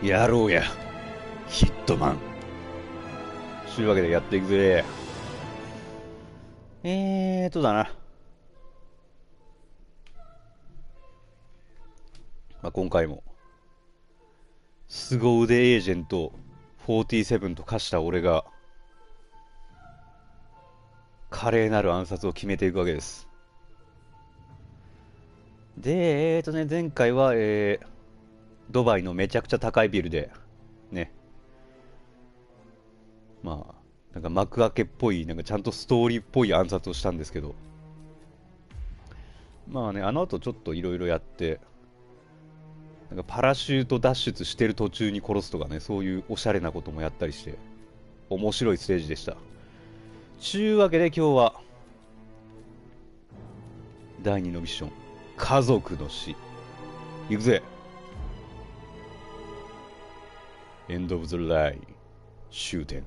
やろうや、ヒットマン。というわけでやっていくぜ。だな。今回も、凄腕エージェント47と化した俺が、華麗なる暗殺を決めていくわけです。で、前回は、ドバイのめちゃくちゃ高いビルで、ね、なんか幕開けっぽい、なんかちゃんとストーリーっぽい暗殺をしたんですけど、あの後ちょっといろいろやって、なんかパラシュート脱出してる途中に殺すとかね、そういうおしゃれなこともやったりして、面白いステージでした。ちゅうわけで今日は、第2のミッション、家族の死。行くぜ。エンド・オブ・ザ・ライン終点。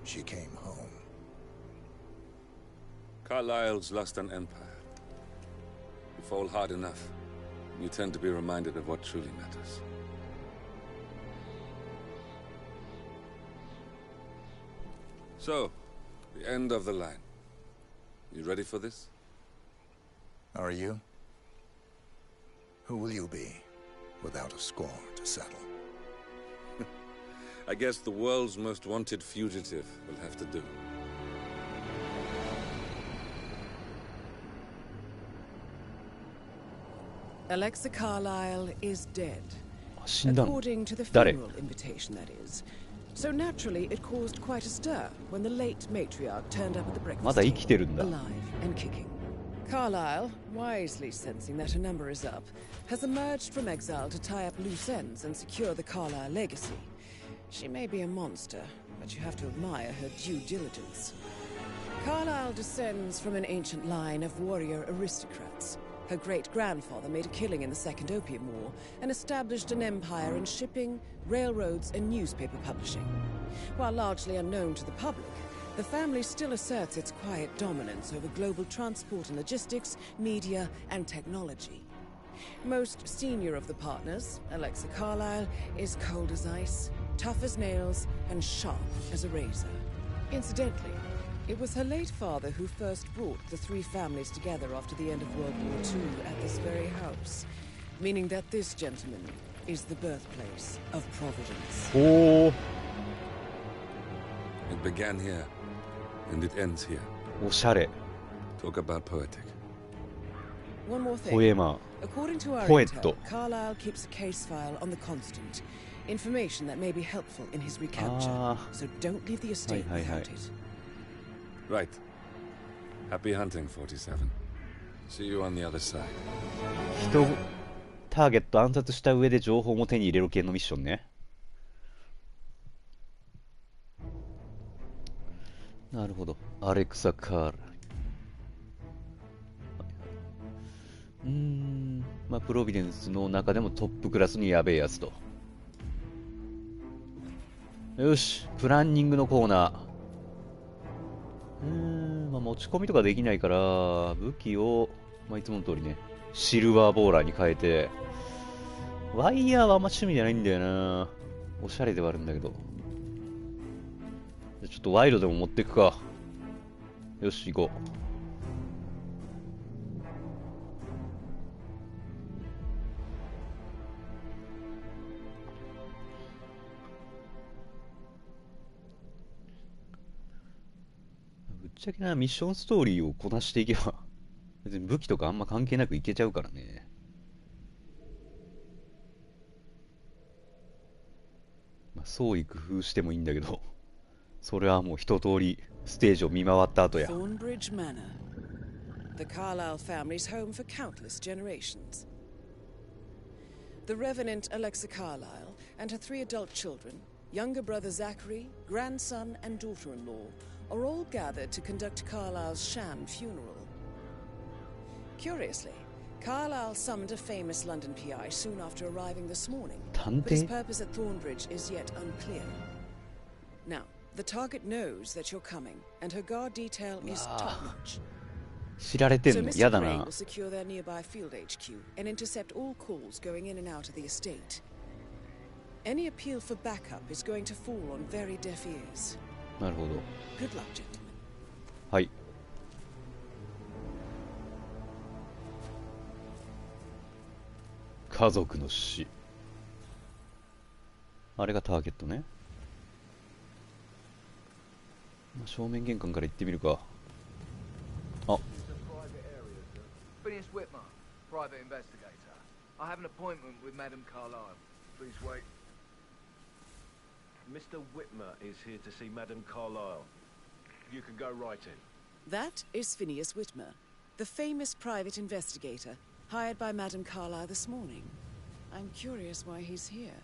She came home. Carlyle's lost an empire. You fall hard enough, you tend to be reminded of what truly matters. So, the end of the line. You ready for this? Are you? Who will you be, without a score to settle? I guess the world's most wanted fugitive will have to do. Alexa Carlyle is dead. 死んだの? According to the 誰? funeral invitation, that is. So naturally, it caused quite a stir when the late matriarch turned up at the breakfast まだ生きてるんだ. table, alive and kicking. Carlyle, wisely sensing that her number is up, has emerged from exile to tie up loose ends and secure the Carlyle legacy. She may be a monster, but you have to admire her due diligence. Carlyle descends from an ancient line of warrior aristocrats. Her great-grandfather made a killing in the Second Opium War and established an empire in shipping, railroads, and newspaper publishing. While largely unknown to the public, the family still asserts its quiet dominance over global transport and logistics, media, and technology. Most senior of the partners, Alexa Carlyle, is cold as ice, tough as nails, and sharp as a razor. Incidentally, it was her late father who first brought the three families together after the end of World War II at this very house, meaning that this gentleman is the birthplace of Providence. Oh. It began here, and it ends here. おしゃれ。 Talk about poetic. One more thing. ポエマー。 According to our ポエット。 intel, Carlyle keeps a case file on the Constant, information that may be helpful in his recapture. So don't leave the estate without it. Right. Happy hunting, 47. See you on the other side. ターゲット暗殺した上で情報も手に入れる系のミッションね。なるほど。アレクサ・カール。プロビデンスの中でもトップクラスにやべえやつと。よし、プランニングのコーナー。持ち込みとかできないから、武器を、いつもの通りね、シルバーボーラーに変えて、ワイヤーはあんま趣味じゃないんだよな。おしゃれではあるんだけど。ちょっとワイドでも持っていくか。よし、行こう。ぶっちゃけな、ミッションストーリーをこなしていけば、別に武器とかあんま関係なくいけちゃうからね。創意工夫してもいいんだけど、それはもう一通りステージを見回った後や。Thornbridge Manor, the Carlyle family's home for countless generations. The Revenant Alexa Carlyle and her 3 adult children, younger brother Zachary, grandson, and daughter-in-law, are all gathered to conduct Carlyle's sham funeral. Curiously, Carlyle summoned a famous London PI soon after arriving this morning, but his purpose at Thornbridge is yet unclear. Now, the target knows that you're coming, and her guard detail is top-notch. 知られて So んの Mr. 嫌だ Crane な。 will secure their nearby field HQ and intercept all calls going in and out of the estate. Any appeal for backup is going to fall on very deaf ears. なるほど。 Good luck, gentlemen. はい。家族の死。あれがターゲットね。正面玄関から行ってみるか。あ、 Phineas Whitman, private investigator. I have an appointment with Madame Carlyle. Please wait. Mr. Whitmer is here to see Madame Carlyle. You can go right in. That is Phineas Whitmer, the famous private investigator hired by Madame Carlyle this morning. I'm curious why he's here.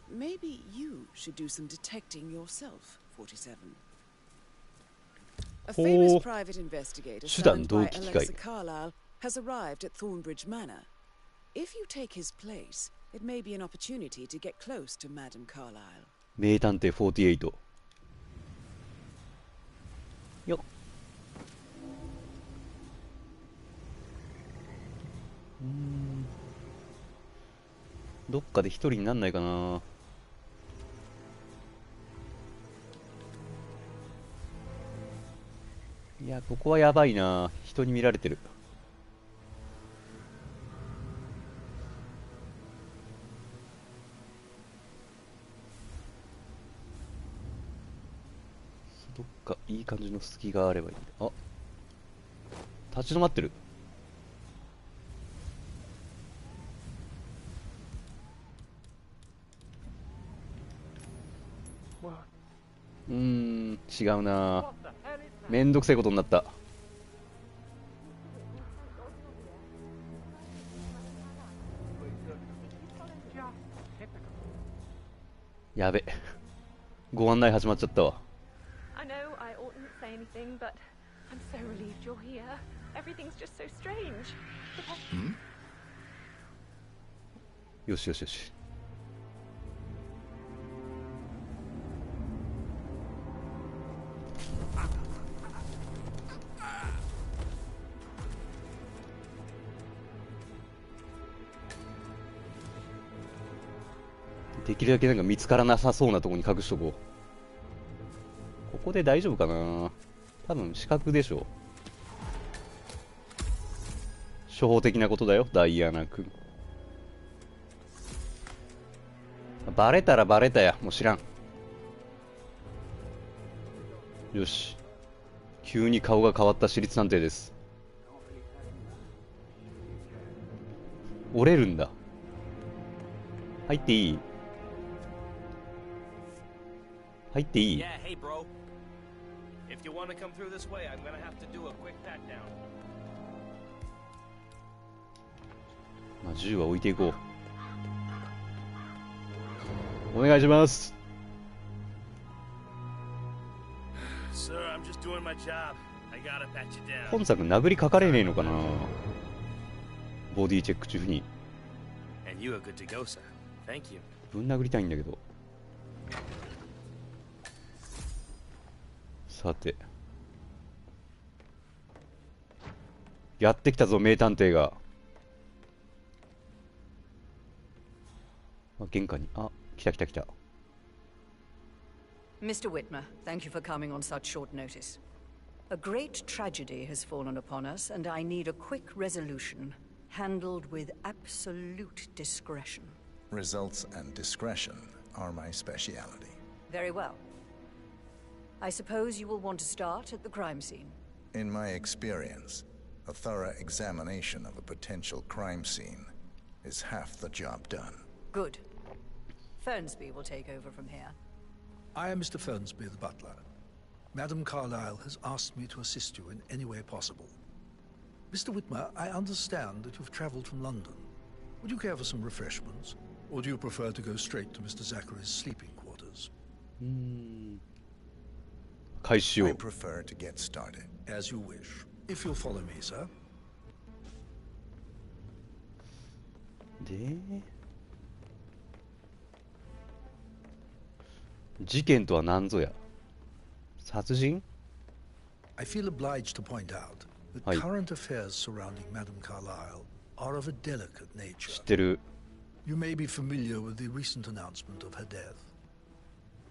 Maybe you should do some detecting yourself, 47. A famous private investigator summoned by Alexa Carlyle has arrived at Thornbridge Manor. If you take his place, it may be an opportunity to get close to Madame Carlyle. 名探偵48。よっ。どっかで一人になんないかな。いや、ここはやばいな。人に見られてる。どっかいい感じの隙があればいい。あ、立ち止まってる。違うな。めんどくせえことになった。やべ、ご案内始まっちゃったわ。I know I oughtn't say anything, but I'm so relieved you're here. Everything's just so strange. よしよしよし。できるだけなんか見つからなさそうなとこに隠しとこう。ここで大丈夫かな。多分死角でしょ。初歩的なことだよ、ダイアナ君。バレたらバレたや、もう知らん。よし、急に顔が変わった私立探偵です。折れるんだ。入っていい？入っていい？ Yeah, hey bro. If you want to come through this way, I'm gonna have to do a quick pat down. まあ銃は置いていこう。お願いします。Sir, I'm just doing my job. I gotta pat you down. 本作殴りかかれねえのかな。ボディチェック中に。And you are good to go, sir. Thank you. ぶん殴りたいんだけど。さて、やってきたぞ名探偵が。あ、玄関に、あ、来た来た来た。 Mr. Whitmer, thank you for coming on such short notice. A great tragedy has fallen upon us, and I need a quick resolution, handled with absolute discretion. Results and discretion are my specialty. Very well. I suppose you will want to start at the crime scene. In my experience, a thorough examination of a potential crime scene is half the job done. Good. Fernsby will take over from here. I am Mr. Fernsby, the butler. Madame Carlyle has asked me to assist you in any way possible. Mr. Whitmer, I understand that you've traveled from London. Would you care for some refreshments? Or do you prefer to go straight to Mr. Zachary's sleeping quarters? I prefer to get started. As you wish. If you'll follow me, sir. で、事件とは何ぞや。殺人？ I feel obliged to point out that はい。 current affairs surrounding Madame Carlyle are of a delicate 知 nature. ってる。 You may be familiar with the recent announcement of her death.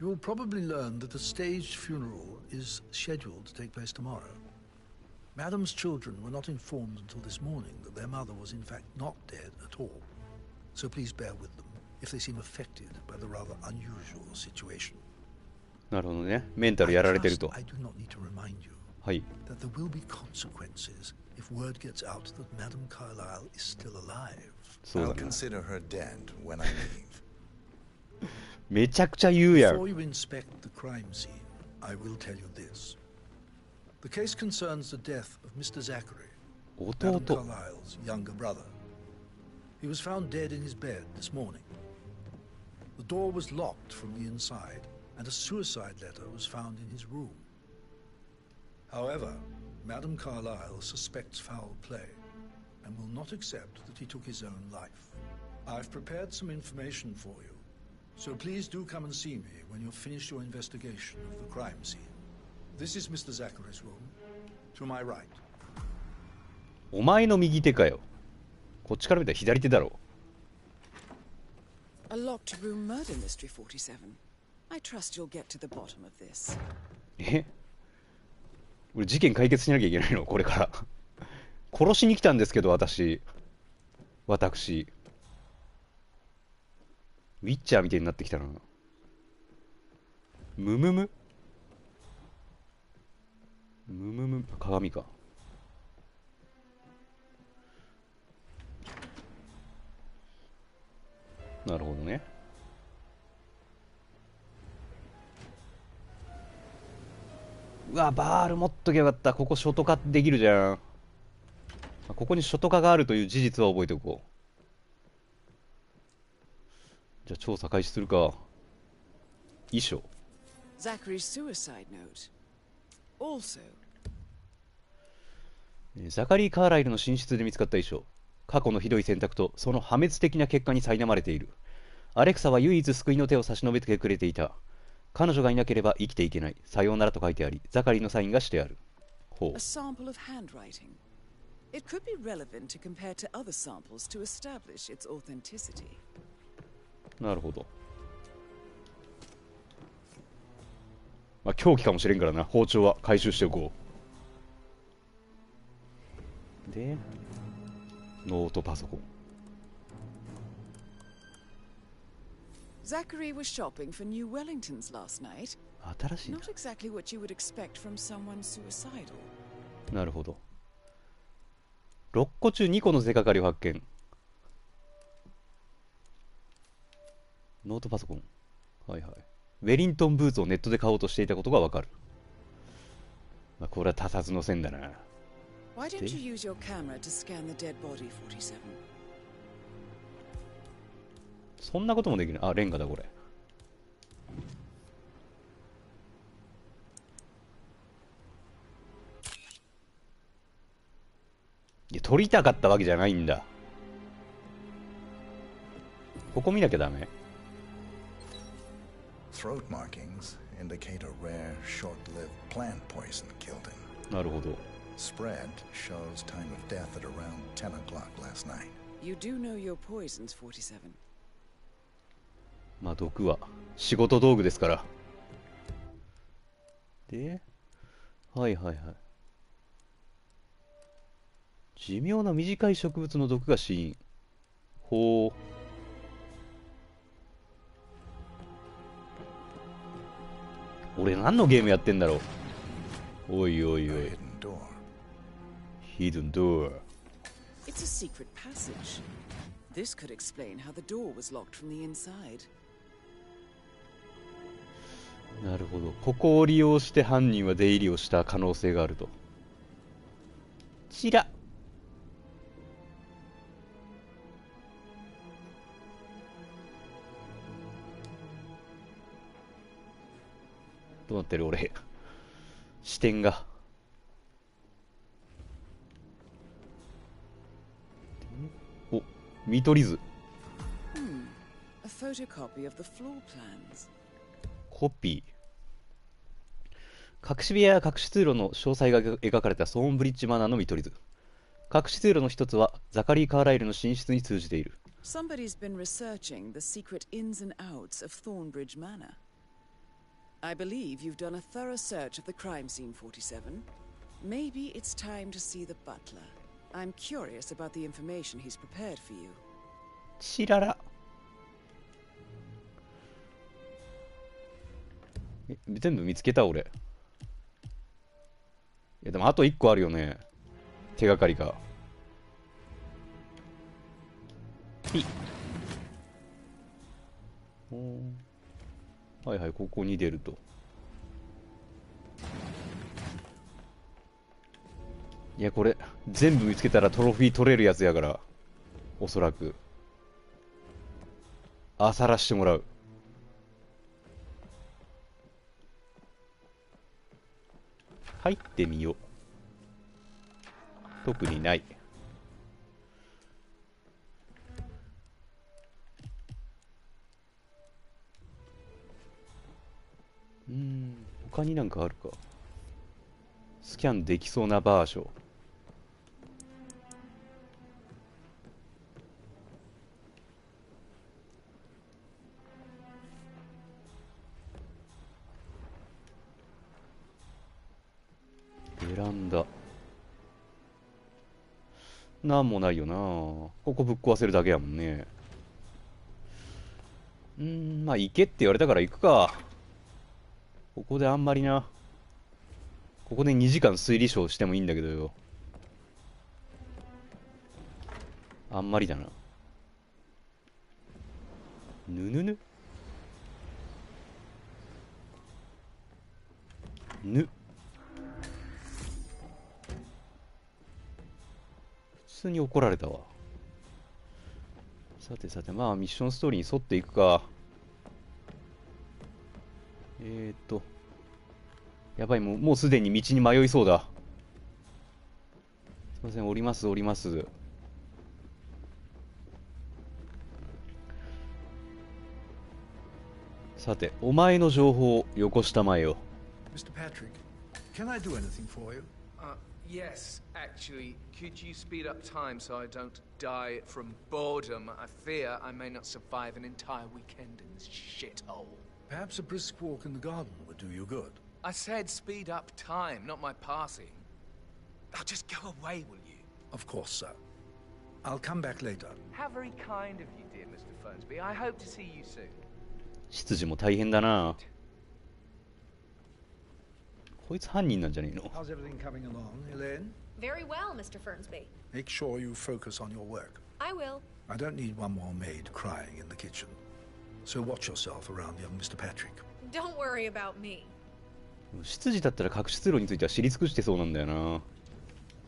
You will probably learn that a staged funeral is scheduled to take place tomorrow. Madame's children were not informed until this morning that their mother was in fact not dead at all. So please bear with them if they seem affected by the rather unusual situation. なるほどね。メンタルやられてる I と。 trust I do not need to remind you はい。 that there will be consequences if word gets out that Madame Carlyle is still alive. そう I'll だな。 consider her dead when I leave. めちゃくちゃ言うや Before ん。 you inspect the crime scene, I will tell you this. The case concerns the death of Mr. Zachary, Madame 弟。 Carlyle's younger brother. He was found dead in his bed this morning. The door was locked from the inside, and a suicide letter was found in his room. However, Madame Carlyle suspects foul play and will not accept that he took his own life. I've prepared some information for you, so please do come and see me when you've finished your investigation of the crime scene. This is Mr. Zachary's room. To my right. お前の右手かよ。こっちから見たら左手だろ。 A locked room murder mystery 47. I trust you'll get to the bottom of this. え？俺事件解決しなきゃいけないのこれから。殺しに来たんですけど、私。ウィッチャーみたいになってきたな。ムムムムムム鏡か。なるほどね。うわ、バール持っときゃよかった。ここショト化できるじゃん。ここにショト化があるという事実は覚えておこう。じゃあ調査開始するか。遺書。Zachary's suicide note. Also. ザカリー・カーライルの寝室で見つかった遺書。過去のひどい選択とその破滅的な結果に苛まれている。アレクサは唯一救いの手を差し伸べてくれていた。彼女がいなければ生きていけない。さようならと書いてあり、ザカリーのサインがしてある。ほう。 A sample of handwriting. It could be relevant to compare to other samples to establish its authenticity. なるほど。まあ凶器かもしれんからな。包丁は回収しておこう。で、ノートパソコン。 Zachary was shopping for new Wellingtons last night. 新しいな。 Not exactly what you would expect from someone suicidal. なるほど。6個中2個の手がかりを発見。ノートパソコン。はいはい。ウェリントンブーツをネットで買おうとしていたことがわかる。まあ、これは他殺の線だな。 Why don't you use your camera to scan the dead body, 47? そんなこともできる。あ、レンガだこれ。いや、撮りたかったわけじゃないんだ。ここ見なきゃダメ。 Throat markings indicate a rare, short-lived plant poison killed him. なるほど。 Spread shows time of death at around 10 o'clock last night. You do know your poisons, 47. まあ毒は仕事道具ですから。で、はいはいはい。寿命の短い植物の毒が死因。ほう。俺何のゲームやってんだろう。おいおいおい。 Hidden door. Hidden door. It's a secret passage. This could explain how the door was locked from the inside. なるほど。ここを利用して犯人は出入りをした可能性があると。ちら。どうなってる俺。視点が。お、見取り図。A photocopy of the floor plans. コピー。隠し部屋や隠し通路の詳細が描かれたソーンブリッジマナーの見取り図。隠し通路の一つはザカリー・カーライルの寝室に通じている。Somebody's been researching the secret ins and outs of Thornbridge Manor. I believe you've done a thorough search of the crime scene, 47. Maybe it's time to see the butler. I'm curious about the information he's prepared for you. チララ。全部見つけた俺。いやでもあと1個あるよね。手がかりが。はいはい、ここに出ると。いやこれ全部見つけたらトロフィー取れるやつやから、おそらくあさらしてもらう。入ってみよう。特にない。他になんかあるか。スキャンできそうな場所。ベランダ。なんもないよな。ここぶっ壊せるだけやもんね。まあ行けって言われたから行くか。ここであんまりな。ここで2時間推理ショーしてもいいんだけどよ。あんまりだな。ぬぬぬぬ。普通に怒られたわ。さてさて、まあミッションストーリーに沿っていくか。やばい、もうすでに道に迷いそうだ。すいません、降ります降ります。さて、お前の情報をよこしたまえよ。Mr. Patrick, can I do anything for you? Yes, actually. Could you speed up time so I don't die from boredom? I fear I may not survive an entire weekend in this shithole. Perhaps a brisk walk in the garden would do you good. I said speed up time, not my passing. Now just go away, will you? Of course, sir. I'll come back later. How very kind of you, dear Mr. Fernsby. I hope to see you soon. 執事も大変だな。こいつ犯人なんじゃねえの。 How's everything coming along, Elaine? Very well, Mr. Fernsby. Make sure you focus on your work. I will. I don't need one more maid crying in the kitchen. So watch yourself around young Mr. Patrick. Don't worry about me. 執事だったら隠し通路については知り尽くしてそうなんだよな。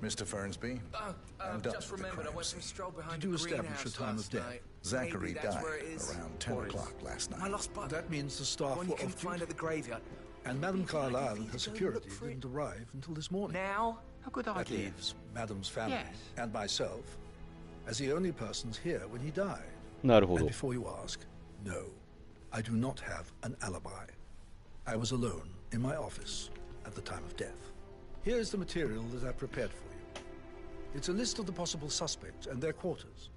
Mr. Fernsby, I'm done Just with the remembered I crime went for a scene. stroll behind Did the you establish greenhouse a time of last death? night. Zachary Maybe that's died where it is. around 10 Or is o'clock last My night. lost button. That means the staff One you were can off find duty. at the graveyard. And Madame Carlyle and her Go security look for it. didn't arrive until this morning. Now? A good That idea. leaves Madame's family Yes. and myself as the only persons here when he died. なるほ And ど。 before you ask, no, I do not have an alibi. I was alone in my office at the time of death. Here's the material that I prepared for you. It's a list of the possible suspects and their quarters.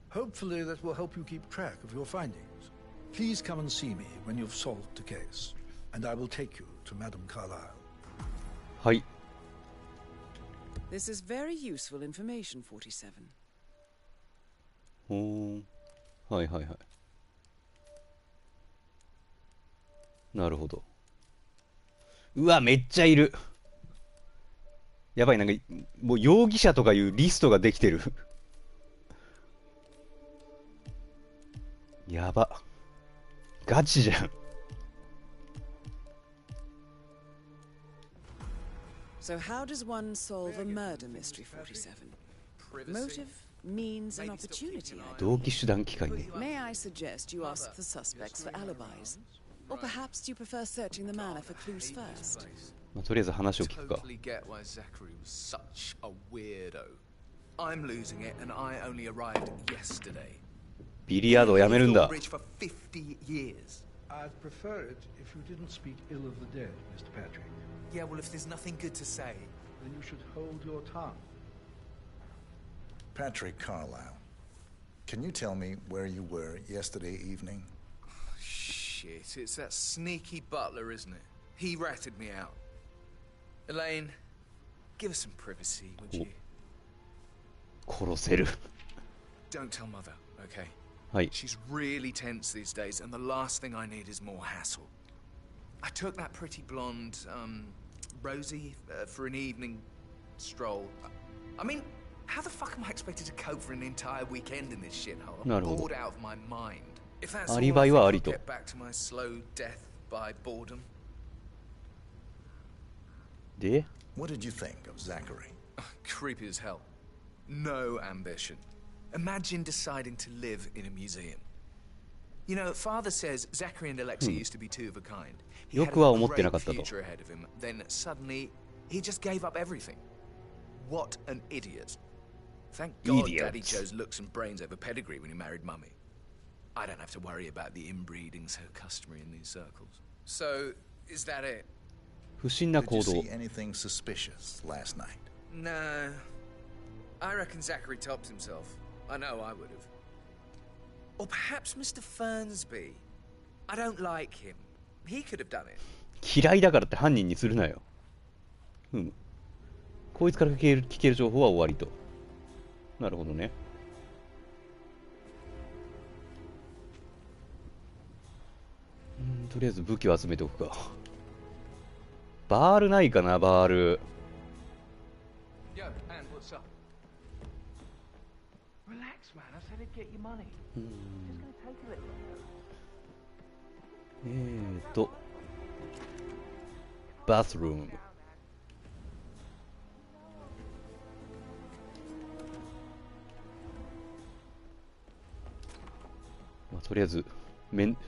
Hopefully that will help you keep track of your findings. Please come and see me when you've solved the case, and I will take you to Madame Carlyle. はい。 This is very useful information, 47. はいはいはい。なるほど。うわ、めっちゃいる。やばい、なんか、もう容疑者とかいうリストができてる。やば。ガチじゃん。So how does one solve a murder mystery, 47? Motive, means, and opportunity. 動機手段機会ね。 May I suggest you ask the suspects for alibis? Or perhaps you prefer searching the manor for clues first? まあ、とりあえず話を聞くか。 Totally get why Zachary was such a weirdo. I'm losing it, and I only arrived yesterday. ビリヤードをやめるんだ。 Rich for 50 years. I'd prefer it if you didn't speak ill of the dead, Mr. Patrick. Yeah, well, if there's nothing good to say... Then you should hold your tongue. Patrick Carlisle, can you tell me where you were yesterday evening? Shit, it's that sneaky butler, isn't it? He ratted me out. Elaine, give us some privacy, would you? 殺せる。 Don't tell Mother, okay? はい。 She's really tense these days, and the last thing I need is more hassle. I took that pretty blonde, Rosie, for an evening stroll. I mean, how the fuck am I expected to cope for an entire weekend in this shithole? I'm bored out of my mind. If that's all, I think I'll get back to my slow death by boredom. で What did you think of Zachary? Creepy as hell. No ambition. Imagine deciding to live in a museum. You know, Father says Zachary and Alexei used to be two of a kind. He had a great future ahead of him. Then suddenly, he just gave up everything. What an idiot. Thank God Daddy chose looks and brains over pedigree when he married Mummy. I don't have to worry about the inbreeding so customary in these circles. So, is that it? 不審な行動。 Did you see anything suspicious last night? No. I reckon Zachary topped himself. I know I would have. Or perhaps Mr. Fernsby. I don't like him. He could have done it. 嫌いだからって犯人にするなよ。こいつから聞ける情報は終わりと。なるほどね。とりあえず武器を集めておくか。バールないかな、バール。Yo, Anne, what's up? Relax, man. I said I'd get you money. Just gonna take a little. バスルーム。まあ、とりあえず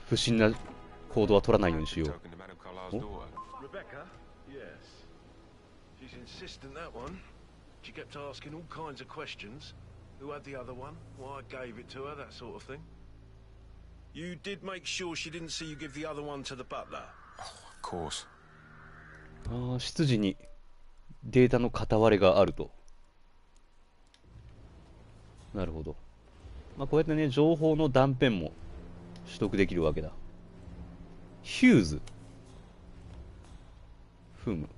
不審な行動は取らないようにしよう。Rebecca? Yes. She's insistent, that one. She kept asking all kinds of questions. Who had the other one? Why I gave it to her, that sort of thing. You did make sure she didn't see you give the other one to the butler? Of course. ああ、執事にデータの片割れがあると。なるほど。まあ、こうやってね、情報の断片も取得できるわけだ。ヒューズ。ふむ。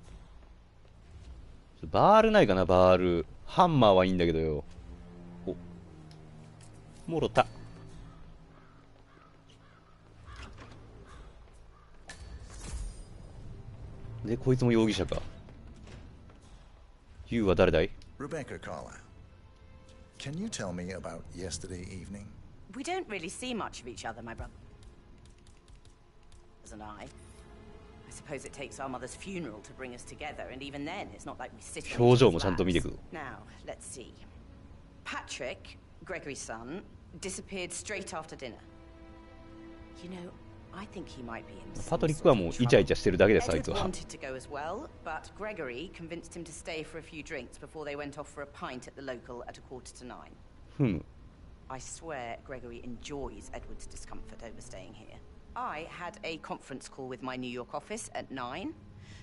バールないかな、バール。ハンマーはいいんだけどよ。お。もろた。で、こいつも容疑者か。ユウは誰だい？ Rebecca Carlisle. Can you tell me about yesterday evening? We don't really see much of each other, my brother and I. I suppose it takes our mother's funeral to bring us together, and even then, it's not like we sit on each other's laps. Now, let's see. Patrick, Gregory's son, disappeared straight after dinner. You know, I think he might be in some sort of trouble. Edward wanted to go as well, but Gregory convinced him to stay for a few drinks before they went off for a pint at the local at 9:15. I swear Gregory enjoys Edward's discomfort over staying here. I had a conference call with my New York office at 9,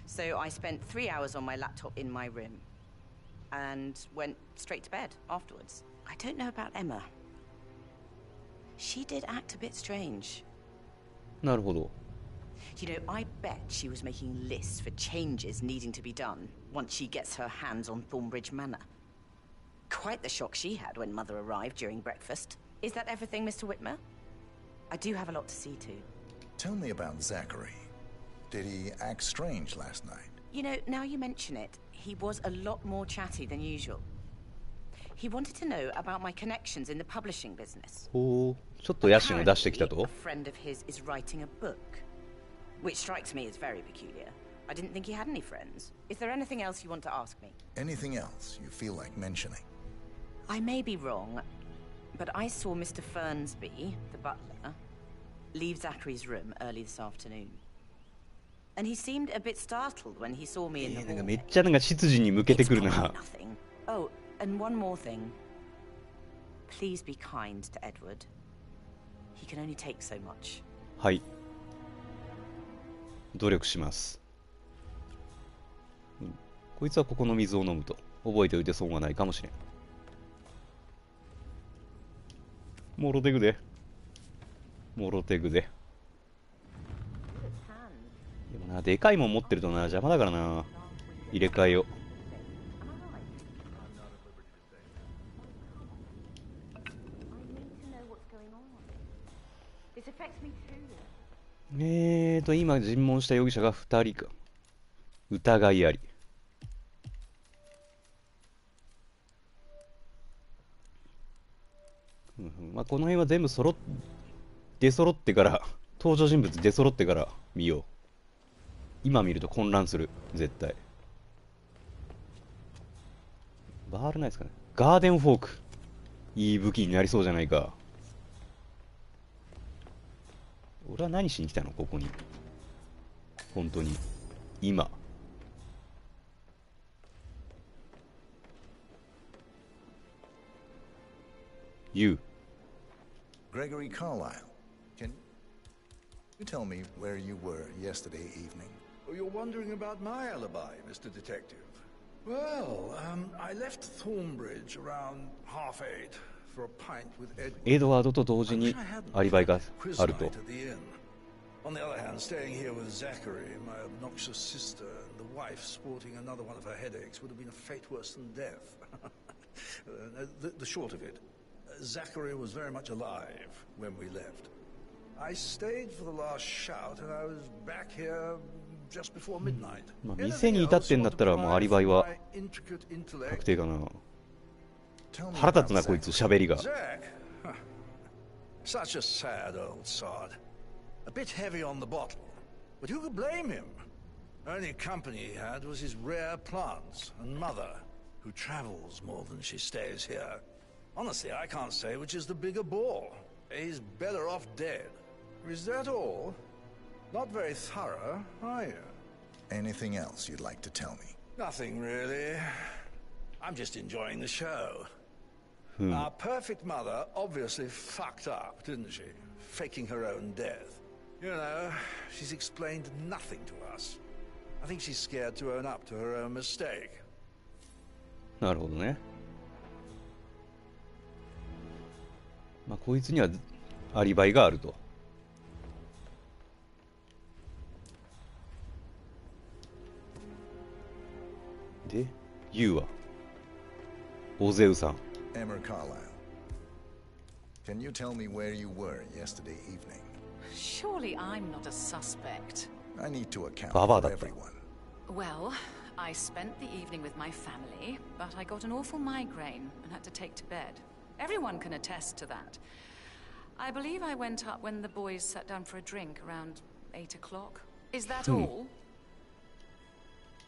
so I spent 3 hours on my laptop in my room and went straight to bed afterwards. I don't know about Emma. She did act a bit strange. なるほど。 You know, I bet she was making lists for changes needing to be done once she gets her hands on Thornbridge Manor. Quite the shock she had when Mother arrived during breakfast. Is that everything, Mr. Whitmer? I do have a lot to see to. Tell me about Zachary. Did he act strange last night? You know, now you mention it, he was a lot more chatty than usual. He wanted to know about my connections in the publishing business. ほう、ちょっと野心を出してきたと。 A friend of his is writing a book, which strikes me as very peculiar. I didn't think he had any friends. Is there anything else you want to ask me? Anything else you feel like mentioning? I may be wrong, but I saw Mr. Fernsby, the butler, leave Zachary's room early this afternoon. And he seemed a bit startled when he saw me in the hall. めっちゃなんか執事に向けてくるな。 Nothing. Oh, and one more thing. Please be kind to Edward. He can only take so much. はい。努力します。こいつはここの水を飲むと覚えておいて損はないかもしれん。もろてくで。もろてくで。でもな、でかいもん持ってるとな、邪魔だからな。入れ替えよう。今尋問した容疑者が2人か。疑いあり。まあ、この辺は全部出揃ってから、登場人物出揃ってから見よう。今見ると混乱する、絶対。バールないですかね。ガーデンフォーク。いい武器になりそうじゃないか。俺は何しに来たのここに。本当に。今。You. Gregory Carlyle, can you tell me where you were yesterday evening? Oh, you're wondering about my alibi, Mr. Detective. Well, I left Thornbridge around 8:30 for a pint with Edward. エドワードと同時にアリバイがあると。On the other hand, staying here with Zachary, my obnoxious sister, and the wife sporting another one of her headaches would have been a fate worse than death. The short of it, Zachary was very much alive when we left. I stayed for the last shout, and I was back here just before midnight. まあ店に至ってんだったらもうアリバイは確定かな。腹立つなこいつ喋りが。Such a sad old sod. A bit heavy on the bottle, but who could blame him? Only company he had was his rare plants and mother, who travels more than she stays here. Honestly, I can't say which is the bigger ball. He's better off dead. Is that all? Not very thorough, are you? Anything else you'd like to tell me? Nothing really. I'm just enjoying the show. Our perfect mother obviously fucked up, didn't she? Faking her own death. You know, she's explained nothing to us. I think she's scared to own up to her own mistake. なるほどね。まあこいつにはアリバイがあると。で、ユウはオゼウさん。Emmer Carlyle, can you tell me where you were yesterday evening? Surely I'm not a suspect. I need to account for everyone. Well, I spent the evening with my family, but I got an awful migraine and had to take to bed. Everyone can attest to that. I believe I went up when the boys sat down for a drink around 8 o'clock. Is that all?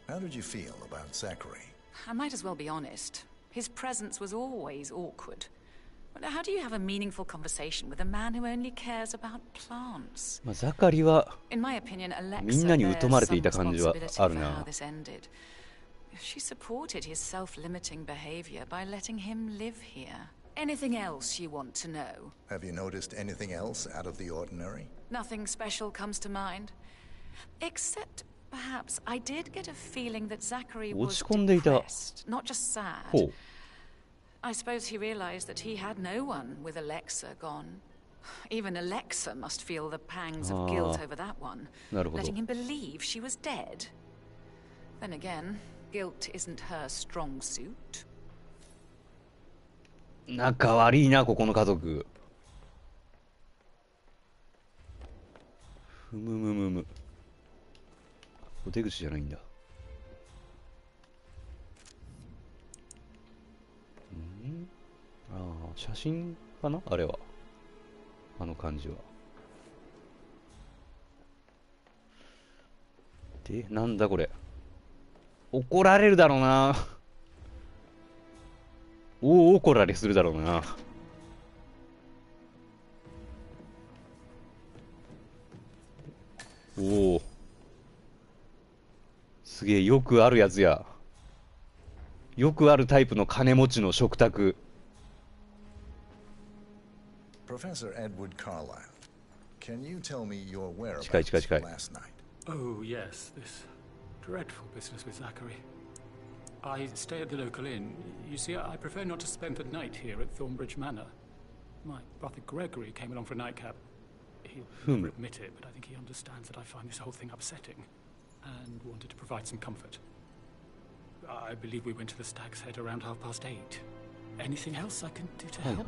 How did you feel about Zachary? I might as well be honest. His presence was always awkward. How do you have a meaningful conversation with a man who only cares about plants? まあザカリは In my opinion, Alexa みんなに疎まれていた感じはあるな。 She supported his self-limiting behavior by letting him live here. Anything else you want to know? Have you noticed anything else out of the ordinary? Nothing special comes to mind. Except, perhaps, I did get a feeling that Zachary was depressed, not just sad. I suppose he realized that he had no one with Alexa gone. Even Alexa must feel the pangs of guilt over that one, letting him believe she was dead. Then again, guilt isn't her strong suit. 仲悪いなここの家族。ふむむむむ。お出口じゃないんだ。ああ、写真かなあれは。あの感じは。で、なんだこれ。怒られるだろうな。大怒られするだろうな。おお。すげえ、よくあるやつや。よくあるタイプの金持ちの食卓。Professor Edward Carlyle, can you tell me your whereabouts 近い近い近い。last night? Oh, yes, this dreadful business with Zachary. I stay at the local inn. You see, I prefer not to spend the night here at Thornbridge Manor. My brother Gregory came along for a nightcap. He'll never admit it, but I think he understands that I find this whole thing upsetting and wanted to provide some comfort. I believe we went to the Stag's Head around 8:30. Anything else I can do to help?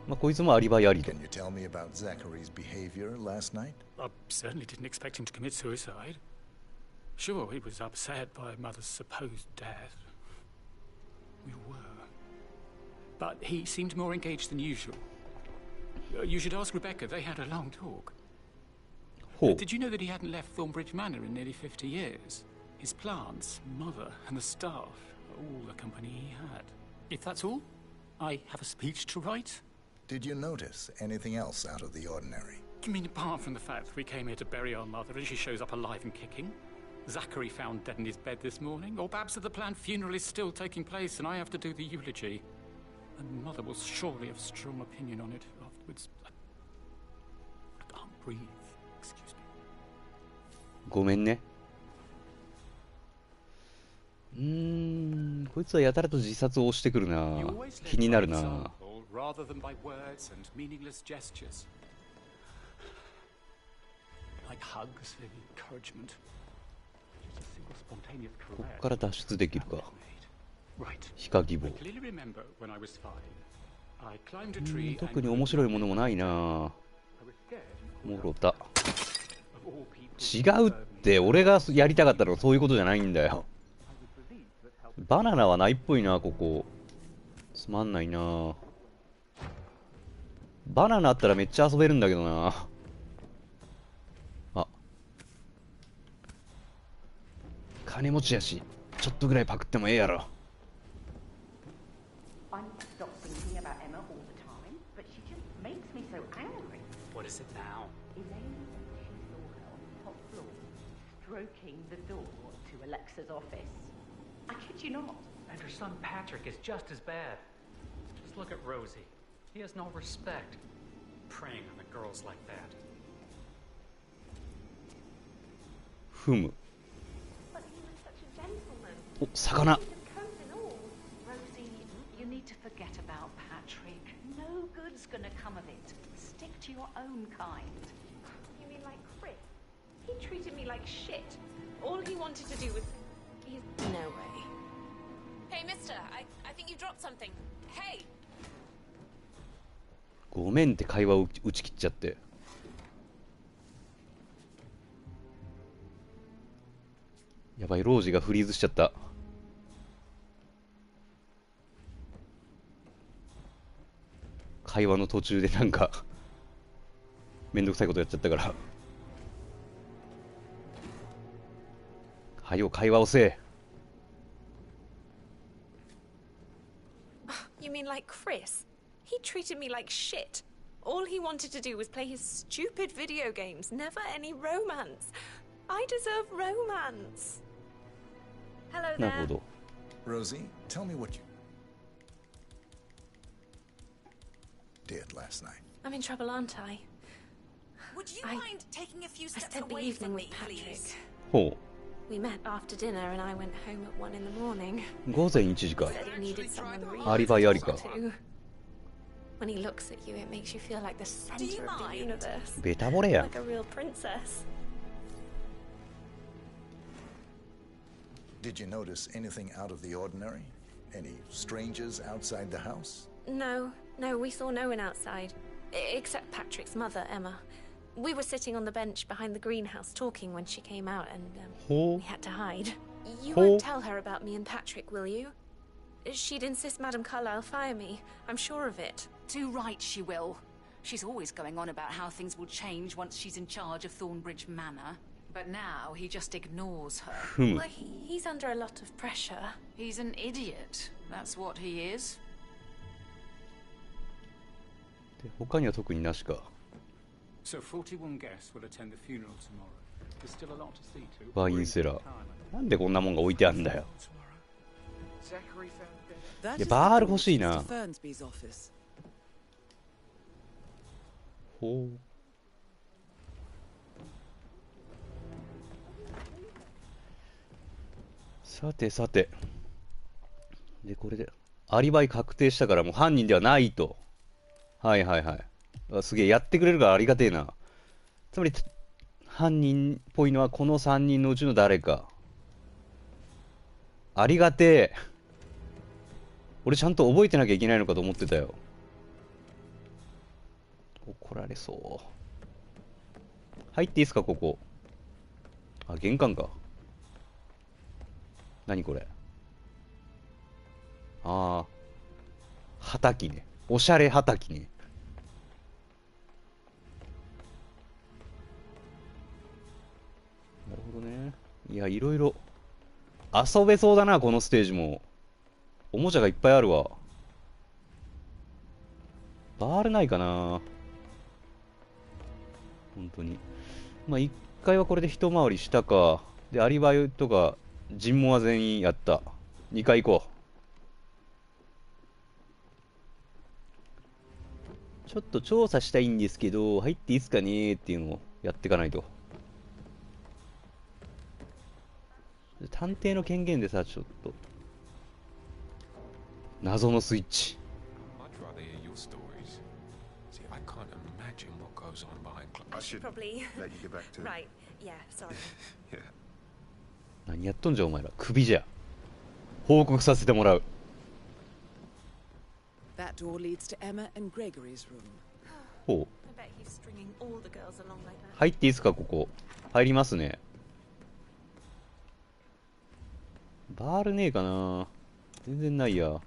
まあこいつもアリバイありで。 Can you tell me about Zachary's behavior last night? I certainly didn't expect him to commit suicide. Sure, he was upset by Mother's supposed death. We were. But he seemed more engaged than usual. You should ask Rebecca. They had a long talk. Did you know that he hadn't left Thornbridge Manor in nearly 50 years? His plants, Mother, and the staff, all the company he had. If that's all, I have a speech to write. Did you notice anything else out of the ordinary? You mean apart from the fact that we came here to bury our mother and she shows up alive and kicking? Zachary found dead in his bed this morning? Or perhaps that the planned funeral is still taking place and I have to do the eulogy? And Mother will surely have strong opinion on it afterwards. I can't breathe. Excuse me. ごめんね。こいつはやたらと自殺を押してくるな。気になるな。Rather than by words and meaningless gestures. Like hugs and encouragement. Just a simple spontaneous caress. ここから脱出できるか。ヒカ希望。特に面白いものもないな。もろた。違うって、俺がやりたかったのはそういうことじゃないんだよ。バナナはないっぽいな、ここ。つまんないな。バナナあったらめっちゃ遊べるんだけどな。あ。金持ちやし、ちょっとぐらいパクってもええやろ。What is it now? Stroking the door to Alexa's office. I kid you not. And her son Patrick is just as bad. Just look at Rosie. He has no respect. Preying on the girls like that. ふむ。 But he was such a gentleman. お、魚。 Rosie, you need to forget about Patrick. No good's gonna come of it. Stick to your own kind. You mean like Chris? He treated me like shit. All he wanted to do was... No way. Hey, mister, I think you dropped something. Hey! ごめんって会話を打ち切っちゃって。やばい、ロージがフリーズしちゃった。会話の途中でなんかめんどくさいことやっちゃったから。はよ会話をせえ。You mean like Chris? He treated me like shit. All he wanted to do was play his stupid video games. Never any romance. I deserve romance. Hello there. なるほど。Rosie, tell me what you did last night. I'm in trouble, aren't I? Would you mind taking a few steps spent the away evening from with me, Patrick. please? ほ We met after dinner and I went home at 1 in the morning. う。午前1時か。 Said he needed someone really アリバイありか。 to. When he looks at you, it makes you feel like the center of the universe. ベタ惚れや。 Like a real princess. Did you notice anything out of the ordinary? Any strangers outside the house? No, we saw no one outside. Except Patrick's mother, Emma. We were sitting on the bench behind the greenhouse talking when she came out and we had to hide. You won't tell her about me and Patrick, will you? She'd insist Madame Carlyle fire me. I'm sure of it. Too right she will. She's always going on about how things will change once she's in charge of Thornbridge Manor. But now he just ignores her. Well, he's under a lot of pressure. He's an idiot. That's what he is. で他には特になしか。 So 41 guests will attend the funeral tomorrow. There's still a lot to see to. ワインセラー。なんでこんなもんが置いてあんだよ。いや、バール欲しいな。ほう。さてさて。で、これで、アリバイ確定したからもう犯人ではないと。はいはいはい。あ、すげえ、やってくれるからありがてえな。つまり、犯人っぽいのはこの3人のうちの誰か。ありがてえ。俺ちゃんと覚えてなきゃいけないのかと思ってたよ。怒られそう。入っていいですか、ここ。あ、玄関か。何これ。ああ。畑ね。おしゃれ畑ね。なるほどね。いや、いろいろ。遊べそうだな、このステージも。おもちゃがいっぱいあるわ。バールないかな。本当に。まあ、1回はこれで一回りしたか。で、アリバイとか、尋問は全員やった。2回行こう。ちょっと調査したいんですけど、入っていいっすかねーっていうのをやっていかないと。探偵の権限でさ、ちょっと。謎のスイッチ。何やっとんじゃお前ら。首じゃ。報告させてもらう。ほう。入っていいですか、ここ。入りますね。バールねえかな。全然ないや。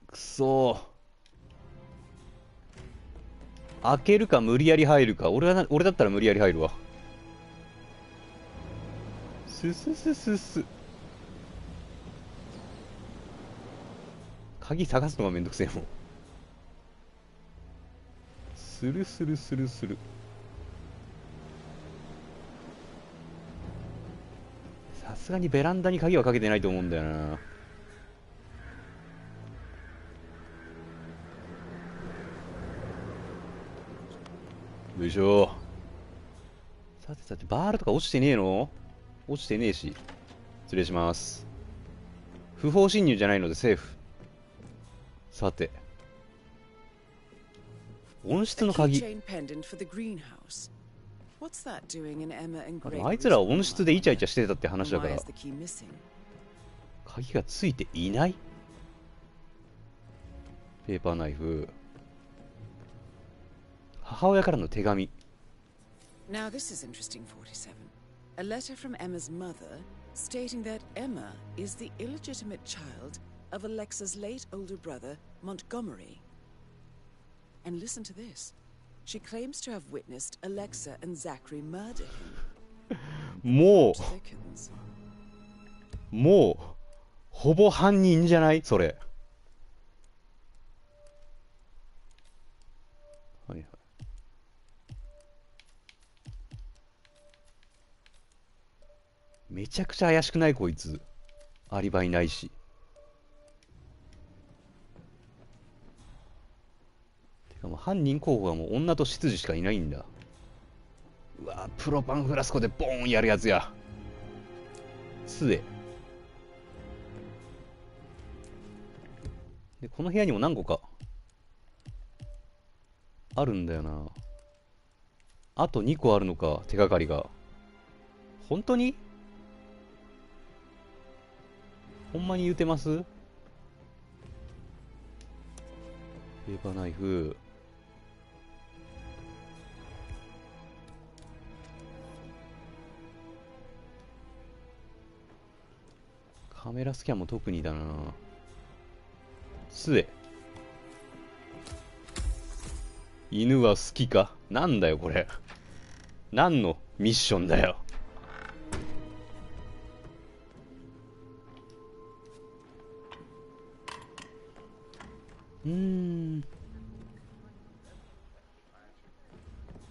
くそー。開けるか無理やり入るか。俺だったら無理やり入るわ。すすすすす。鍵探すのがめんどくせえもん。スルスルスルスル。さすがにベランダに鍵はかけてないと思うんだよな。よいしょ。さてさて、バールとか落ちてねえの？落ちてねえし。失礼します。不法侵入じゃないのでセーフ。さて。温室の鍵。あいつらは温室でイチャイチャしてたって話だから。鍵がついていない？ペーパーナイフ。母親からの手紙。Now this is interesting, 47. A letter from Emma's mother stating that Emma is the illegitimate child of Alexa's late older brother, Montgomery. And listen to this. She claims to have witnessed Alexa and Zachary murder him. もう、ほぼ犯人じゃない？それ。はいはい。めちゃくちゃ怪しくないこいつ。アリバイないし。てかもう犯人候補はもう女と執事しかいないんだ。うわプロパンフラスコでボーンやるやつや。杖。で、この部屋にも何個かあるんだよな。あと2個あるのか、手がかりが。本当に？ほんまに言うてます？ペーパーナイフ。カメラスキャンも特にだな。杖。犬は好きか？なんだよこれ。何のミッションだよ。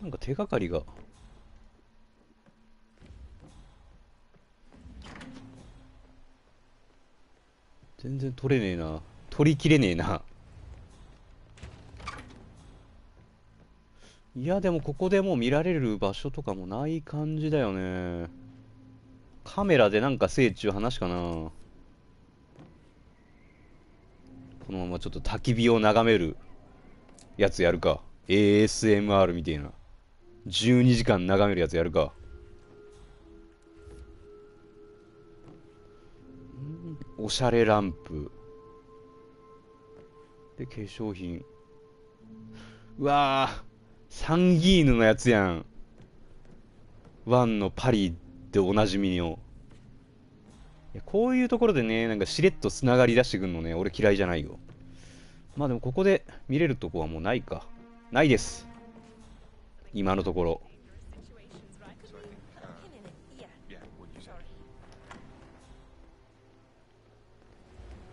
なんか手がかりが全然取れねえな。取りきれねえな。いや、でもここでもう見られる場所とかもない感じだよね。カメラでなんか聖地を話かな。このままちょっと焚き火を眺めるやつやるか。ASMR みたいな。12時間眺めるやつやるか。おしゃれランプ。で、化粧品。うわぁ。サンギーヌのやつやん。ワンのパリでおなじみの。いや、こういうところでね、なんかしれっとつながり出してくんのね、俺嫌いじゃないよ。まあでもここで見れるとこはもうないか。ないです。今のところ。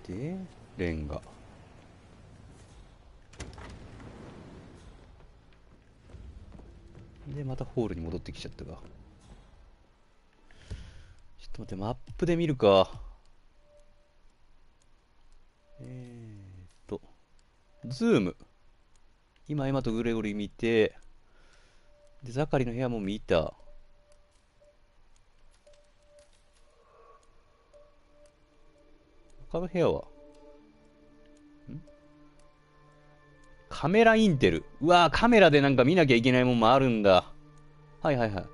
で、レンガ。で、またホールに戻ってきちゃったか。ちょっと待って、マップで見るか。ズーム。今、エマとグレゴリー見て、で、ザカリの部屋も見た。他の部屋はカメラインテル。うわー、カメラでなんか見なきゃいけないもんもあるんだ。はいはいはい。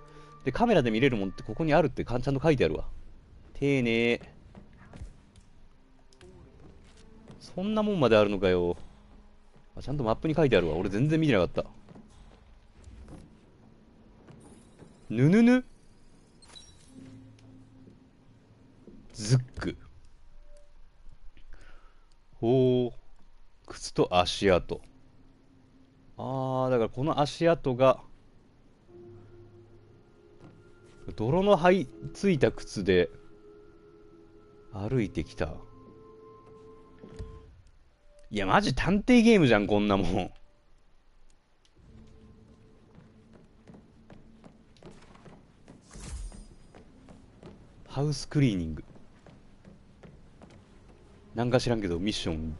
で、カメラで見れるもんってここにあるってちゃんと書いてあるわ。丁寧。そんなもんまであるのかよ。あ、ちゃんとマップに書いてあるわ。俺全然見てなかった。ぬぬぬズック。ほう。靴と足跡。だからこの足跡が、泥のついた靴で歩いてきた。いや、マジ探偵ゲームじゃん、こんなもん。ハウスクリーニング。なんか知らんけど、ミッション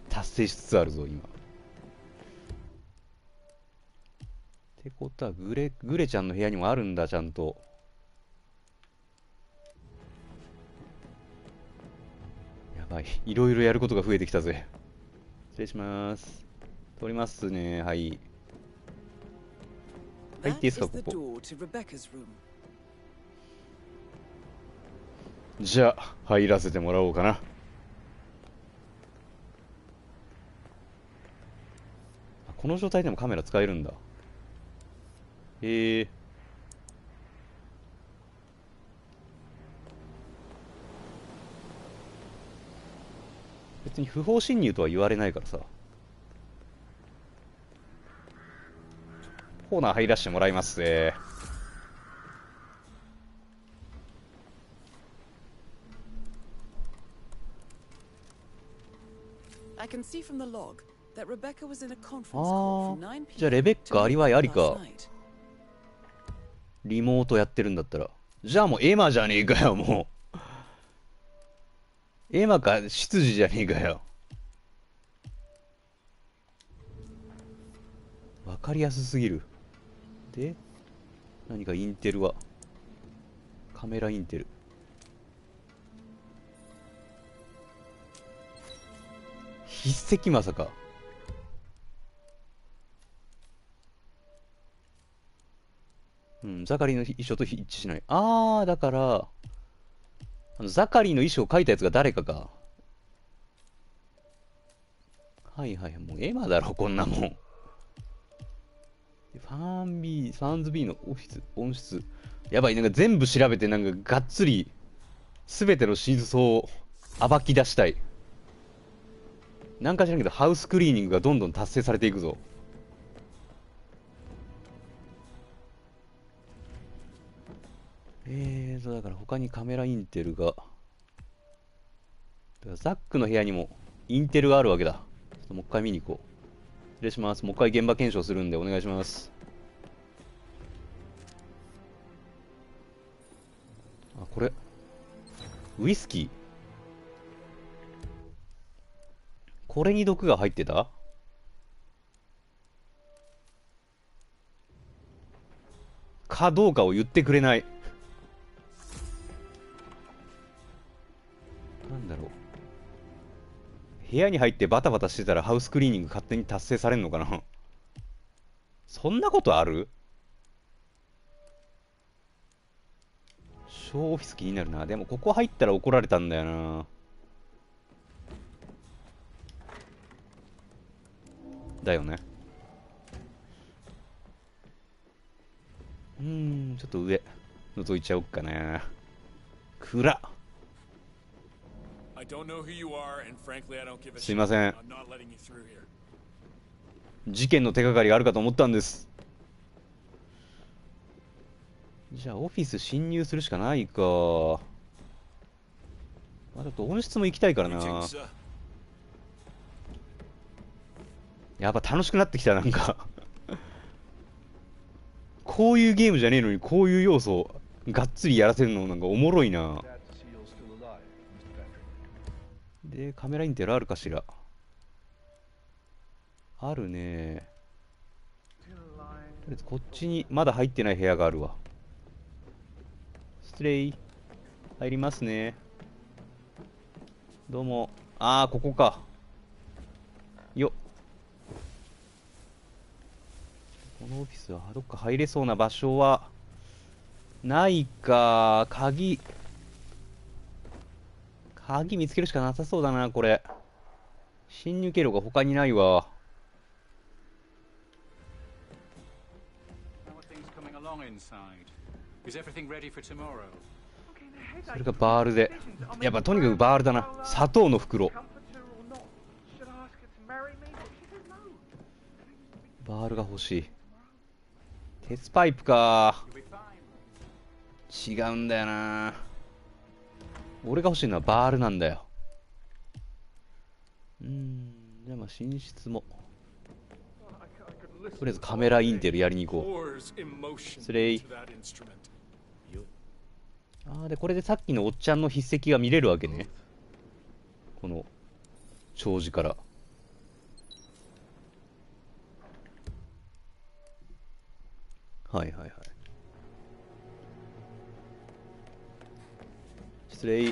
達成しつつあるぞ、今。ってことは、グレちゃんの部屋にもあるんだ、ちゃんと。やばい。いろいろやることが増えてきたぜ。失礼します。通りますね。はい。入っていいですか、ここ。じゃあ、入らせてもらおうかな。この状態でもカメラ使えるんだ。別に不法侵入とは言われないからさ。コーナー入らせてもらいますぜ。じゃあレベッカアリバイありか。リモートやってるんだったら。じゃあもうエマじゃねえかよ、もう。エマか執事じゃねえかよ。わかりやすすぎる。で、何かインテルは。カメラインテル。筆跡まさか。ザカリの衣装と一致しない。だから、ザカリの衣装を描いたやつが誰かか。はいはい、もうエマだろ、こんなもん。ファンズ B の音質。やばい、なんか全部調べて、なんかがっつり、すべての真相を暴き出したい。なんか知らんけど、ハウスクリーニングがどんどん達成されていくぞ。だから他にカメラインテルが。だからザックの部屋にもインテルがあるわけだ。ちょっともう一回見に行こう。失礼します。もう一回現場検証するんでお願いします。これ。ウイスキー。これに毒が入ってた？かどうかを言ってくれない。なんだろう。部屋に入ってバタバタしてたらハウスクリーニング勝手に達成されんのかな。そんなことある？小オフィス気になるな。でもここ入ったら怒られたんだよな。だよね。ちょっと上覗いちゃおっかな。暗っ。すいません。事件の手がかりがあるかと思ったんです。じゃあオフィス侵入するしかないか。まあ、ちょっと温室も行きたいからな。やっぱ楽しくなってきた、なんかこういうゲームじゃねえのにこういう要素をがっつりやらせるのなんかおもろいな。で、カメラインテルあるかしら。あるね。とりあえずこっちにまだ入ってない部屋があるわ。失礼。入りますね。どうも。ああ、ここか。よっ。このオフィスはどっか入れそうな場所はないか。鍵見つけるしかなさそうだな、これ。侵入経路が他にないわ。それがバールで。やっぱとにかくバールだな。砂糖の袋。バールが欲しい。鉄パイプか。違うんだよな。俺が欲しいのはバールなんだよ。じゃあまあ寝室もとりあえずカメラインテルやりに行こう。失礼。でこれでさっきのおっちゃんの筆跡が見れるわけね、この障子から。はいはいはい。失礼。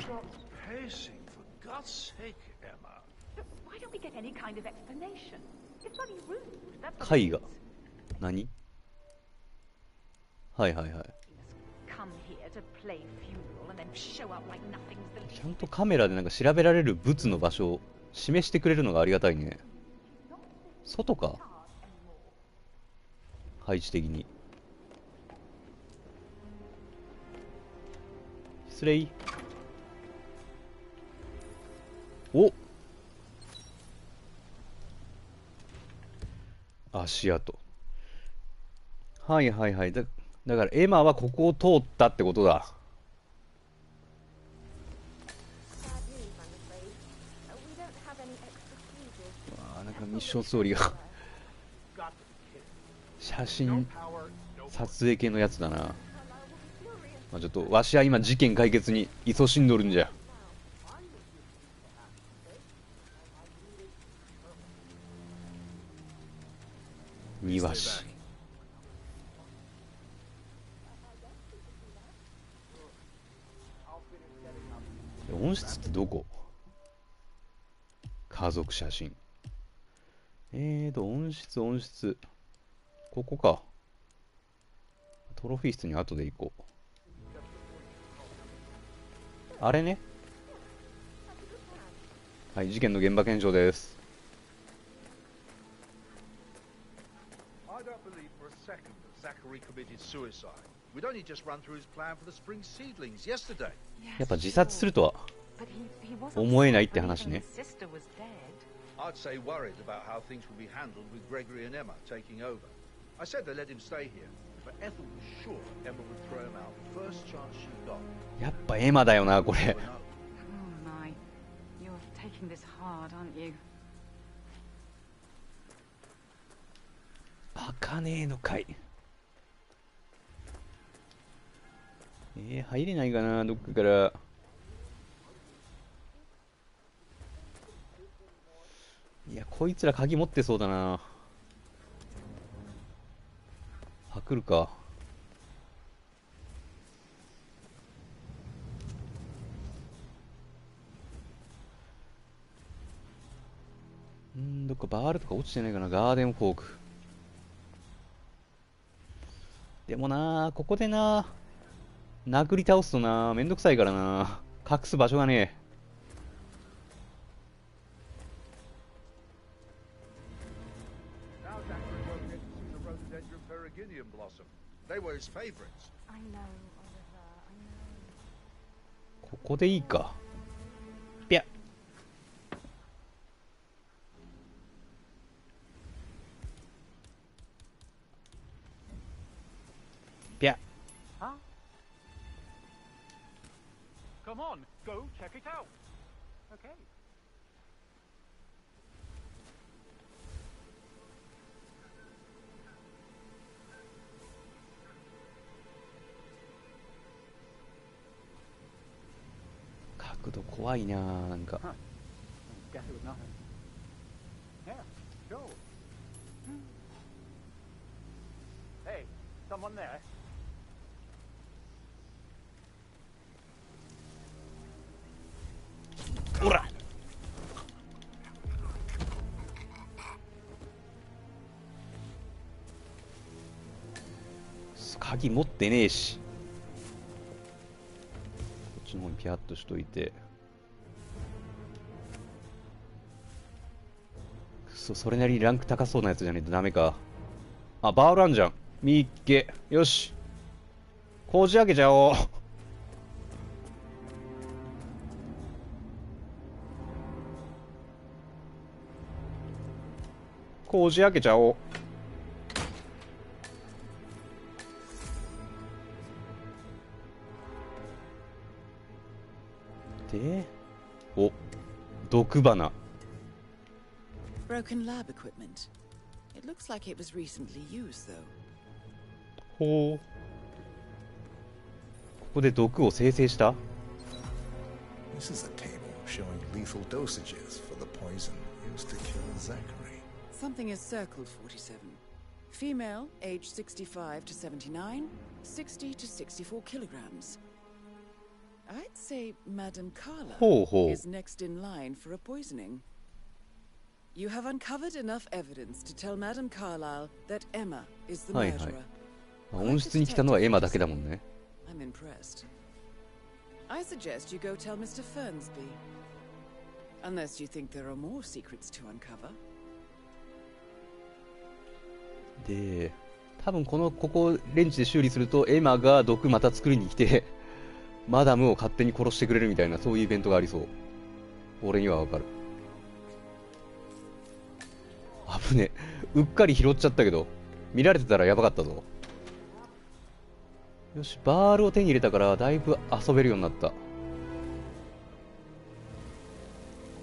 絵画何？はいはいはい。ちゃんとカメラでなんか調べられる物の場所を示してくれるのがありがたいね。外か？配置的に。失礼。お、足跡。はいはいはい。だからエマはここを通ったってことだ。なんかミッションストーリーが写真撮影系のやつだな。まあ、ちょっとわしは今事件解決に勤しんどるんじゃ。庭師。温室ってどこ？家族写真。温室。ここか。トロフィー室に後で行こう。あれね。はい、事件の現場検証です。やっぱ自殺するとは思えないって話ね。I'd say worried about how things will be handled with Gregory and Emma taking over. I said they let him stay here, but Ethel was sure Emma would throw him out first chance she got. やっぱエマだよな、これ。Oh my, you're taking this hard, aren't you? バカねえのかい。入れないかな、どっかから。いや、こいつら鍵持ってそうだな。パクるか。どっかバールとか落ちてないかな。ガーデンフォーク。でもなここで殴り倒すとめんどくさいから隠す場所がねえ。ここでいいか。ぴゃぴゃ。 Come on, go check it out. Okay. 角度怖いなんか。 Guess it was nothing. Yeah, sure. Hey, someone there? おら鍵持ってねえし。こっちの方にピャッとしといて。くそ、それなりにランク高そうなやつじゃねえとダメか。あ、バールあんじゃん。みっけ。よし、こじ開けちゃおう。こじ開けちゃおう。で、お、毒花。Broken lab equipment. It looks like it was recently used, though. ほう。ここで毒を生成した。 This is a table showing lethal dosages for the poison used to kill Zachary. Something is circled, 47. Female, age 65 to 79, 60 to 64 kilograms. I'd say Madame Carla is next in line for a poisoning. You have uncovered enough evidence to tell Madame Carlyle that Emma is the murderer. 温室に来たのはエマだけだもんね。 I'm impressed. I suggest you go tell Mr. Fernsby. Unless you think there are more secrets to uncover. で、多分ここレンチで修理するとエマが毒また作りに来てマダムを勝手に殺してくれるみたいな、そういうイベントがありそう。俺にはわかる。危ねえ、うっかり拾っちゃったけど見られてたらやばかったぞ。よし、バールを手に入れたからだいぶ遊べるようになった。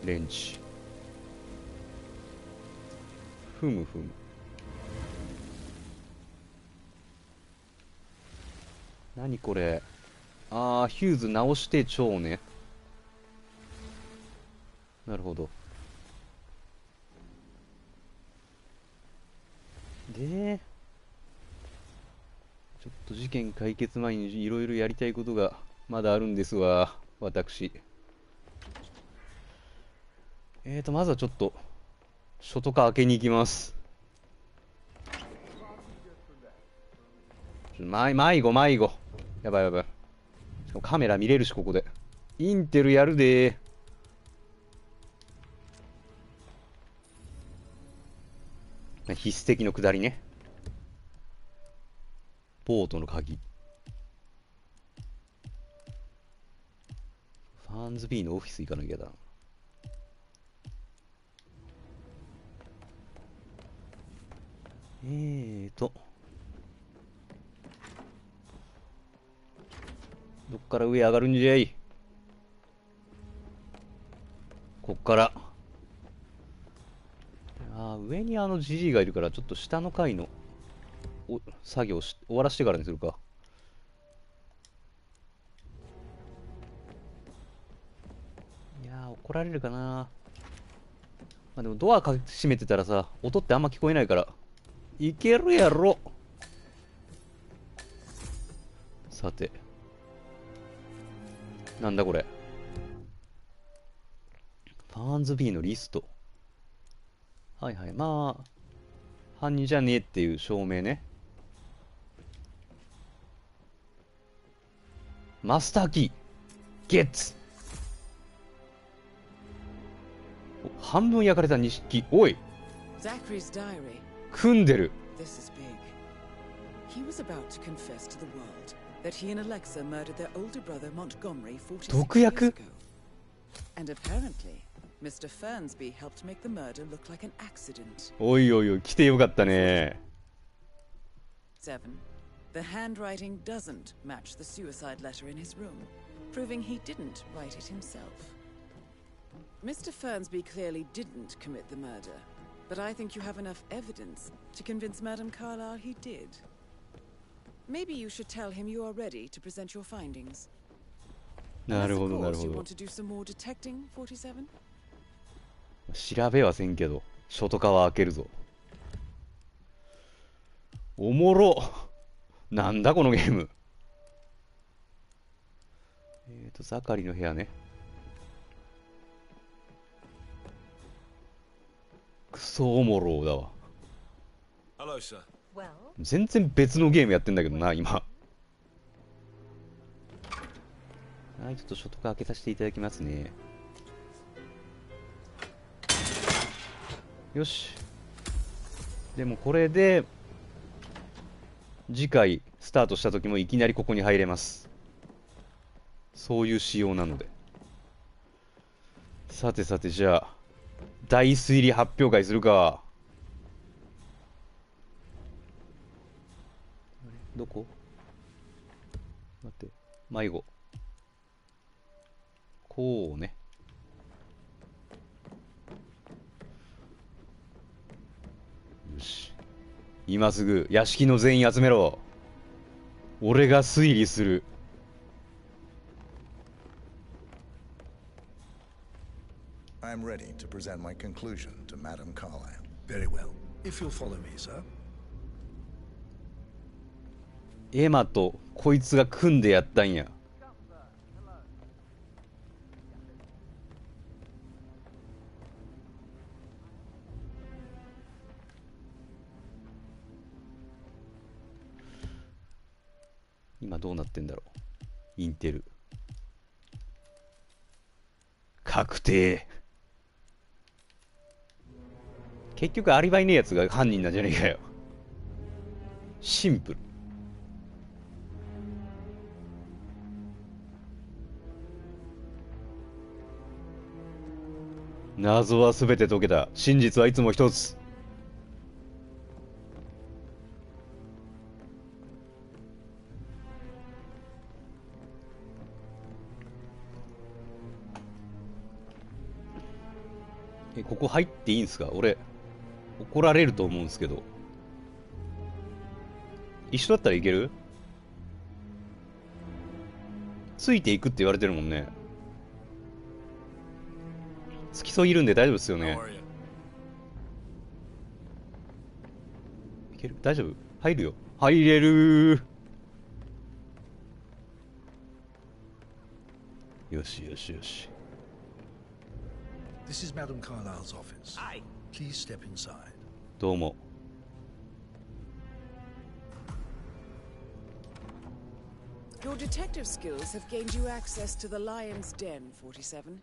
レンチ、ふむふむ。何これ。あー、ヒューズ直して超ね。なるほど。で、ちょっと事件解決前にいろいろやりたいことがまだあるんですわ、私。まずはちょっと外か開けに行きます。迷子。やばい。しかもカメラ見れるし、ここで。インテルやるでー。筆跡の下りね。ボートの鍵。ファンズ B のオフィス行かなきゃだ。どっから上上がるんじゃい。こっから。上にジジイがいるから、ちょっと下の階の作業終わらしてからにするか。いやー、怒られるかな。まあでもドア閉めてたらさ、音ってあんま聞こえないからいけるやろ。さて、なんだこれ。ファーンズ B のリスト。はいはい、まあ犯人じゃねえっていう証明ね。マスターキーゲッツ。半分焼かれた錦。おい、組んでる。毒薬。おいおいおい、来てよかったね。The handwriting doesn't match the suicide letter in his room, proving he didn't write it himself. Mr. Fernsby clearly didn't commit the murder, but I think you have enough evidence to convince Madame Carlyle he did. Maybe you should tell him you are ready to present your findings. なるほどなるほど。You want to do some more detecting, 47? 調べはせんけど、外側開けるぞ。おもろ。なんだこのゲーム。ザカリの部屋ね。クソおもろだわ。全然別のゲームやってんだけどな、今。はい、ちょっと外側開けさせていただきますね。よし。でもこれで、次回スタートした時もいきなりここに入れます。そういう仕様なので。さてさて、じゃあ大推理発表会するか。どこ？待って、迷子。こうね。よし、今すぐ屋敷の全員集めろ。俺が推理する。I'm ready to present my conclusion to Madame Carlyle. Very well. If you'll follow me, sir. エマとこいつが組んでやったんや。今どうなってんだろう。インテル確定。結局アリバイねえやつが犯人なんじゃねえかよ。シンプル。謎は全て解けた。真実はいつも一つ。ここ入っていいんすか？俺怒られると思うんですけど。一緒だったらいける？ついていくって言われてるもんね。付き添いいるんで大丈夫ですよね。いける？大丈夫？入るよ。入れる。よしよしよし。This is Madame Carlyle's office. Please step inside. どうも。Your detective skills have gained you access to the Lion's Den, 47.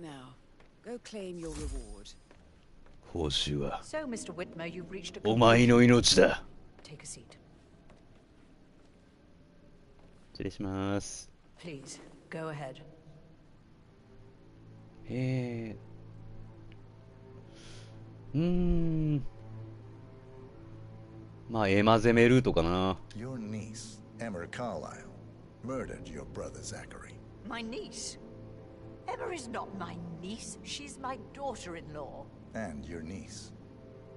Now, go claim your reward. 報酬は So, Mr. Whitmer, you've reached a お前の命だ。Take a seat. 失礼します。 Please, go ahead. まあエマ攻めルートかな。 Your niece, Emma Carlyle, murdered your brother Zachary. My niece? Emma is not my niece. She's my daughter-in-law. And your niece.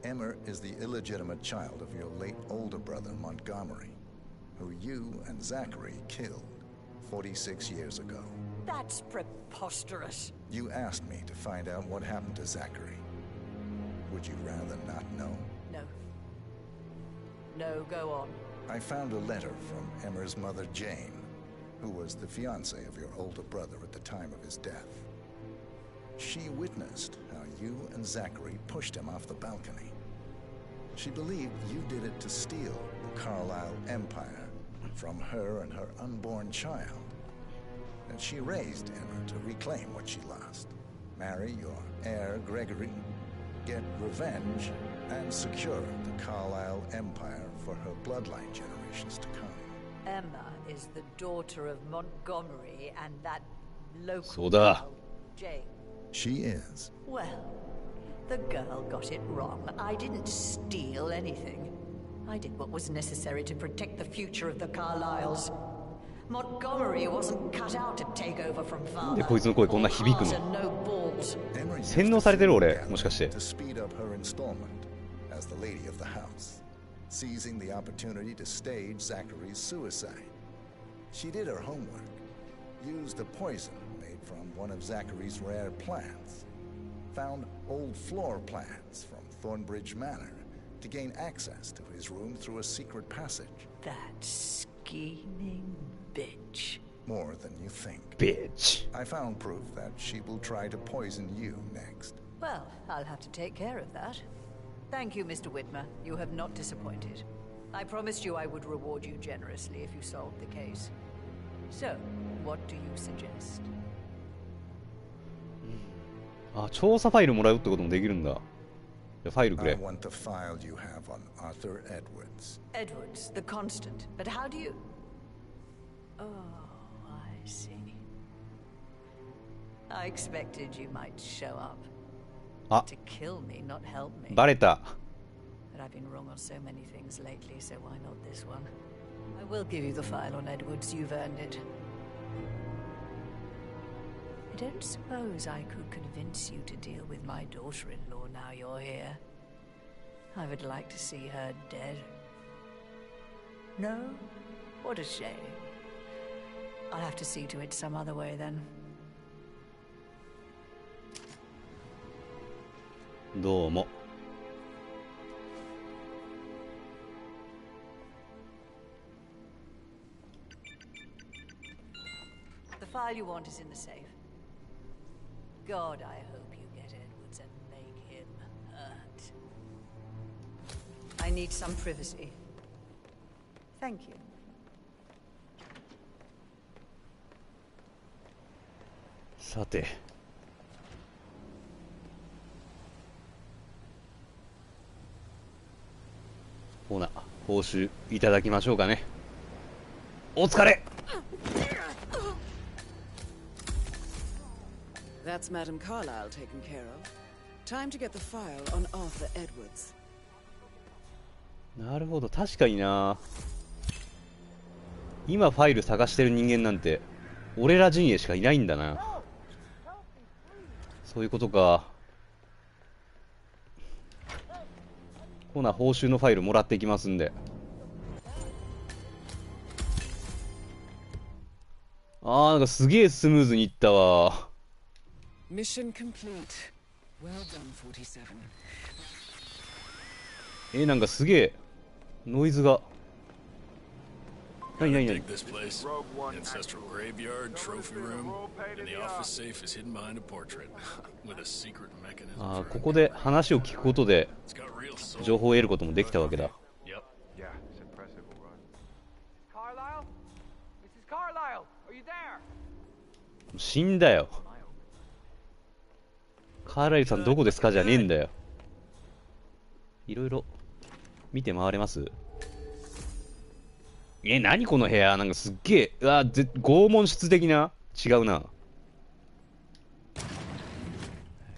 Emma is the illegitimate child of your late older brother Montgomery, who you and Zachary killed 46 years ago. That's preposterous. You asked me to find out what happened to Zachary. Would you rather not know? No. No, go on. I found a letter from Emma's mother, Jane, who was the fiancée of your older brother at the time of his death. she witnessed how you and Zachary pushed him off the balcony. She believed you did it to steal the Carlisle empire from her and her unborn child. And she raised Emma to reclaim what she lost. Marry your heir, Gregory, get revenge, and secure the Carlisle empire for her bloodline generations to come. Emma is the daughter of Montgomery and that local そうだ。 Jane. She is. Well, the girl got it wrong. I didn't steal anything. I did what was necessary to protect the future of the Carlyles. Montgomery wasn't cut out to take over from father. でこいつの声こんな響くの。洗脳されてる俺、もしかして。 To speed up her installment as the lady of the house, seizing the opportunity to stage Zachary's suicide. She did her homework, used a poison made from one of Zachary's rare plants, found old floor plans from Thornbridge Manor to gain access to his room through a secret passage. That scheming bitch. More than you think. Bitch. I found proof that she will try to poison you next. Well, I'll have to take care of that. Thank you, Mr. Whitmer. You have not disappointed. I promised you I would reward you generously if you solved the case. So, what do you suggest? あ、調査ファイルもらうってこともできるんだ。じゃあファイルくれ。 I want the file you have on Arthur Edwards. Edwards, the constant. But how do you... Oh, I see. I expected you might show up. あ、 To kill me, not help me. バレた。 But I've been wrong on so many things lately, so why not this one? I will give you the file on Edwards. You've earned it. I don't suppose I could convince you to deal with my daughter-in-law now you're here. I would like to see her dead. No? What a shame. I'll have to see to it some other way then. どうも。The file you want is in the safe. God, I hope you get Edwards and make him hurt. I need some privacy. Thank you. さて。ほな、報酬いただきましょうかね。お疲れ。 That's Madame Carlisle taken care of. Time to get the file on Arthur Edwards. なるほど、確かにな。今ファイル探してる人間なんて俺ら陣営しかいないんだな。そういうことか。ほな、報酬のファイルもらっていきますんで。あー、なんかすげえスムーズにいったわ。Mission complete. Well done, 47. なんかすげえノイズが。何何何。 This place, ancestral graveyard, trophy room, and the office safe is hidden behind a portrait with a secret mechanism. ああ、ここで話を聞くことで情報を得ることもできたわけだ。 Yep. Yeah, it's impressive, all right. Carlisle? Mrs. Carlisle, are you there? 死んだよ。カーライルさんどこですかじゃねえんだよ。いろいろ見て回れます？何この部屋、なんかすっげえ、拷問室的な。違うな。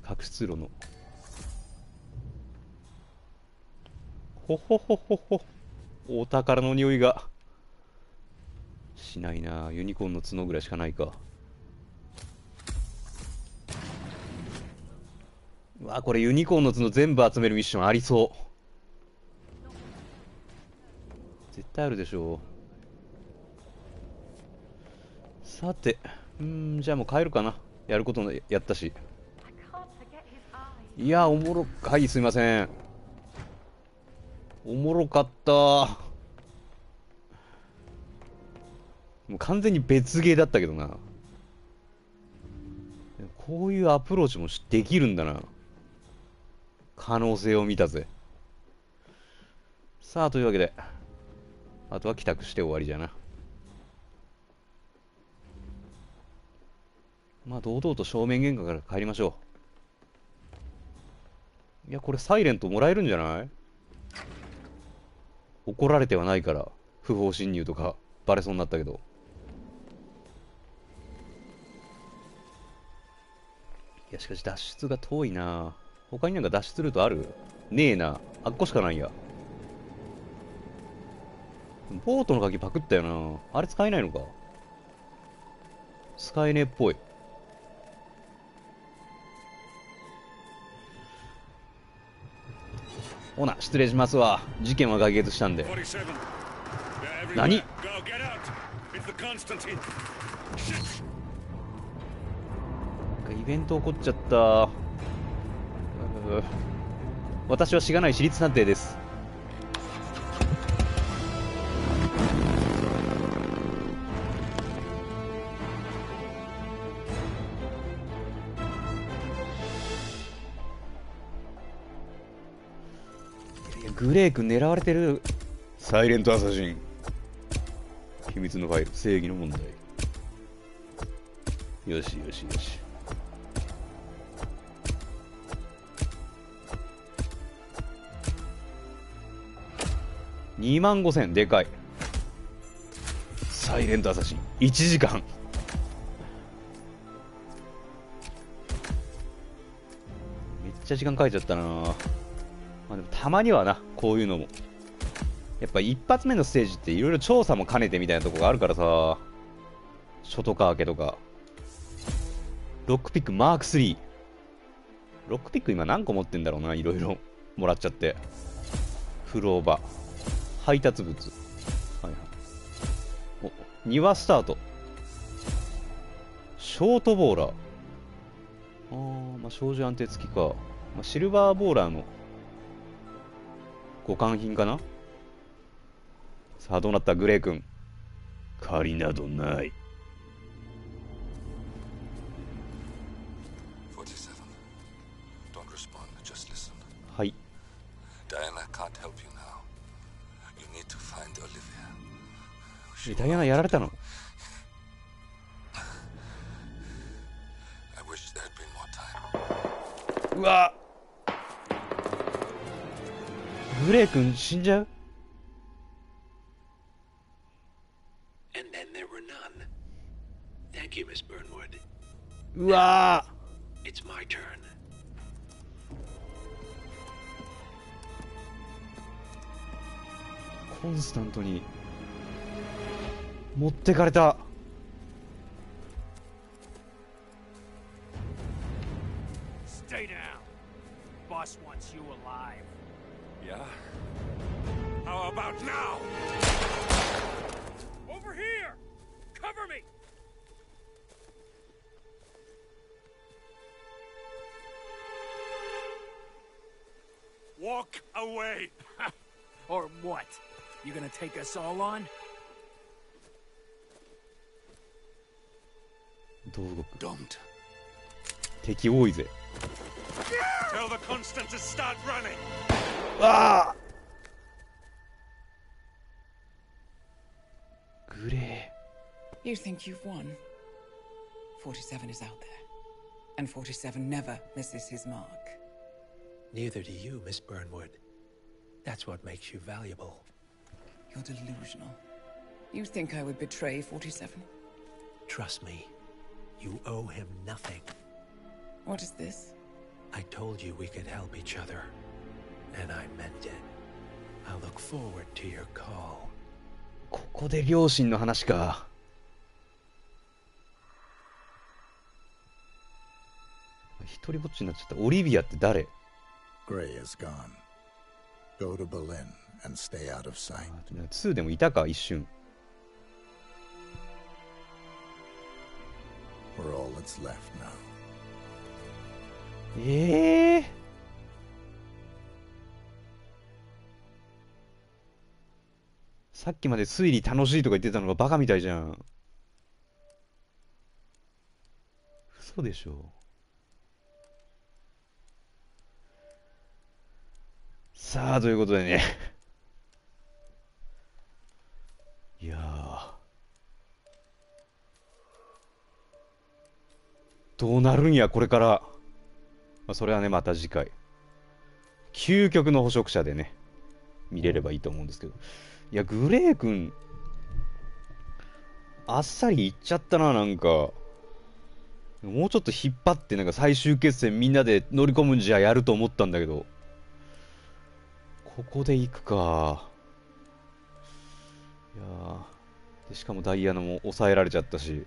隠し通路の。ほほほほほ。お宝の匂いがしないな。ユニコーンの角ぐらいしかないか。うわ、これユニコーンの角全部集めるミッションありそう。絶対あるでしょう。さて、じゃあもう帰るかな。やることのやったし。いや、おもろ、はい、すいません。おもろかった。もう完全に別ゲーだったけどな。こういうアプローチもできるんだな。可能性を見たぜ。さあ、というわけで、あとは帰宅して終わりじゃな。まあ、堂々と正面玄関から帰りましょう。いや、これサイレントもらえるんじゃない？怒られてはないから、不法侵入とかバレそうになったけど。いや、しかし脱出が遠いな。他になんか脱出ルートある？ねえな。あっこしかないや。ボートの鍵パクったよな。あれ使えないのか？使えねえっぽい。ほな、失礼しますわ。事件は解決したんで。何？イベント起こっちゃった。私はしがない私立探偵です。グレー君狙われてる。サイレントアサシン。秘密のファイル、正義の問題。よしよしよし。25,000、でかい。サイレントアサシン1時間。めっちゃ時間かけちゃったな。まあでもたまにはな、こういうのも。やっぱ一発目のステージっていろいろ調査も兼ねてみたいなとこがあるからさ。外川家とか。ロックピックマーク3。ロックピック今何個持ってんだろうな、いろいろもらっちゃって。フローバ。配達物。はいはい。お、庭スタート。ショートボーラー。まあ、照準安定付きか。まあ、シルバーボーラーの互換品かな。さあ、どうなった？グレー君。借りなどない。はい。ダイアナやられたの？うわ！グレー君死んじゃう？うわー！コンスタントに持ってかれた。Stay down. Boss wants you alive. Yeah? How about now? Over here! Cover me! Walk away! Or what? You gonna take us all on? どう動く？ Don't. 敵多いぜ。Tell the Constant to start running. ああ！グレー。 You think you've won? 47 is out there. And 47 never misses his mark. Neither do you, Miss Burnwood. That's what makes you valuable. You're delusional. You think I would betray 47? Trust me. You owe him nothing. What is this? I told you we could help each other. And I meant it. I'll look forward to your call. ここで両親の話か。一人ぼっちになっちゃった。オリビアって誰？ Gray is gone. Go to Berlin and stay out of sight. 2でもいたか、一瞬。We're all that's left now. さっきまで推理楽しいとか言ってたのがバカみたいじゃん。嘘でしょ。さあ、ということでね。いやー。どうなるんや、これから。まあ、それはね、また次回。究極の捕食者でね、見れればいいと思うんですけど。いや、グレー君、あっさりいっちゃったな、なんか。もうちょっと引っ張って、なんか最終決戦みんなで乗り込むんじゃやると思ったんだけど。ここで行くか。いやー。でしかもダイアナも抑えられちゃったし。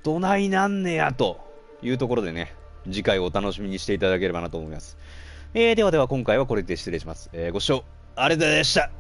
どないなんねや、というところでね、次回をお楽しみにしていただければなと思います。ではでは今回はこれで失礼します。ご視聴ありがとうございました。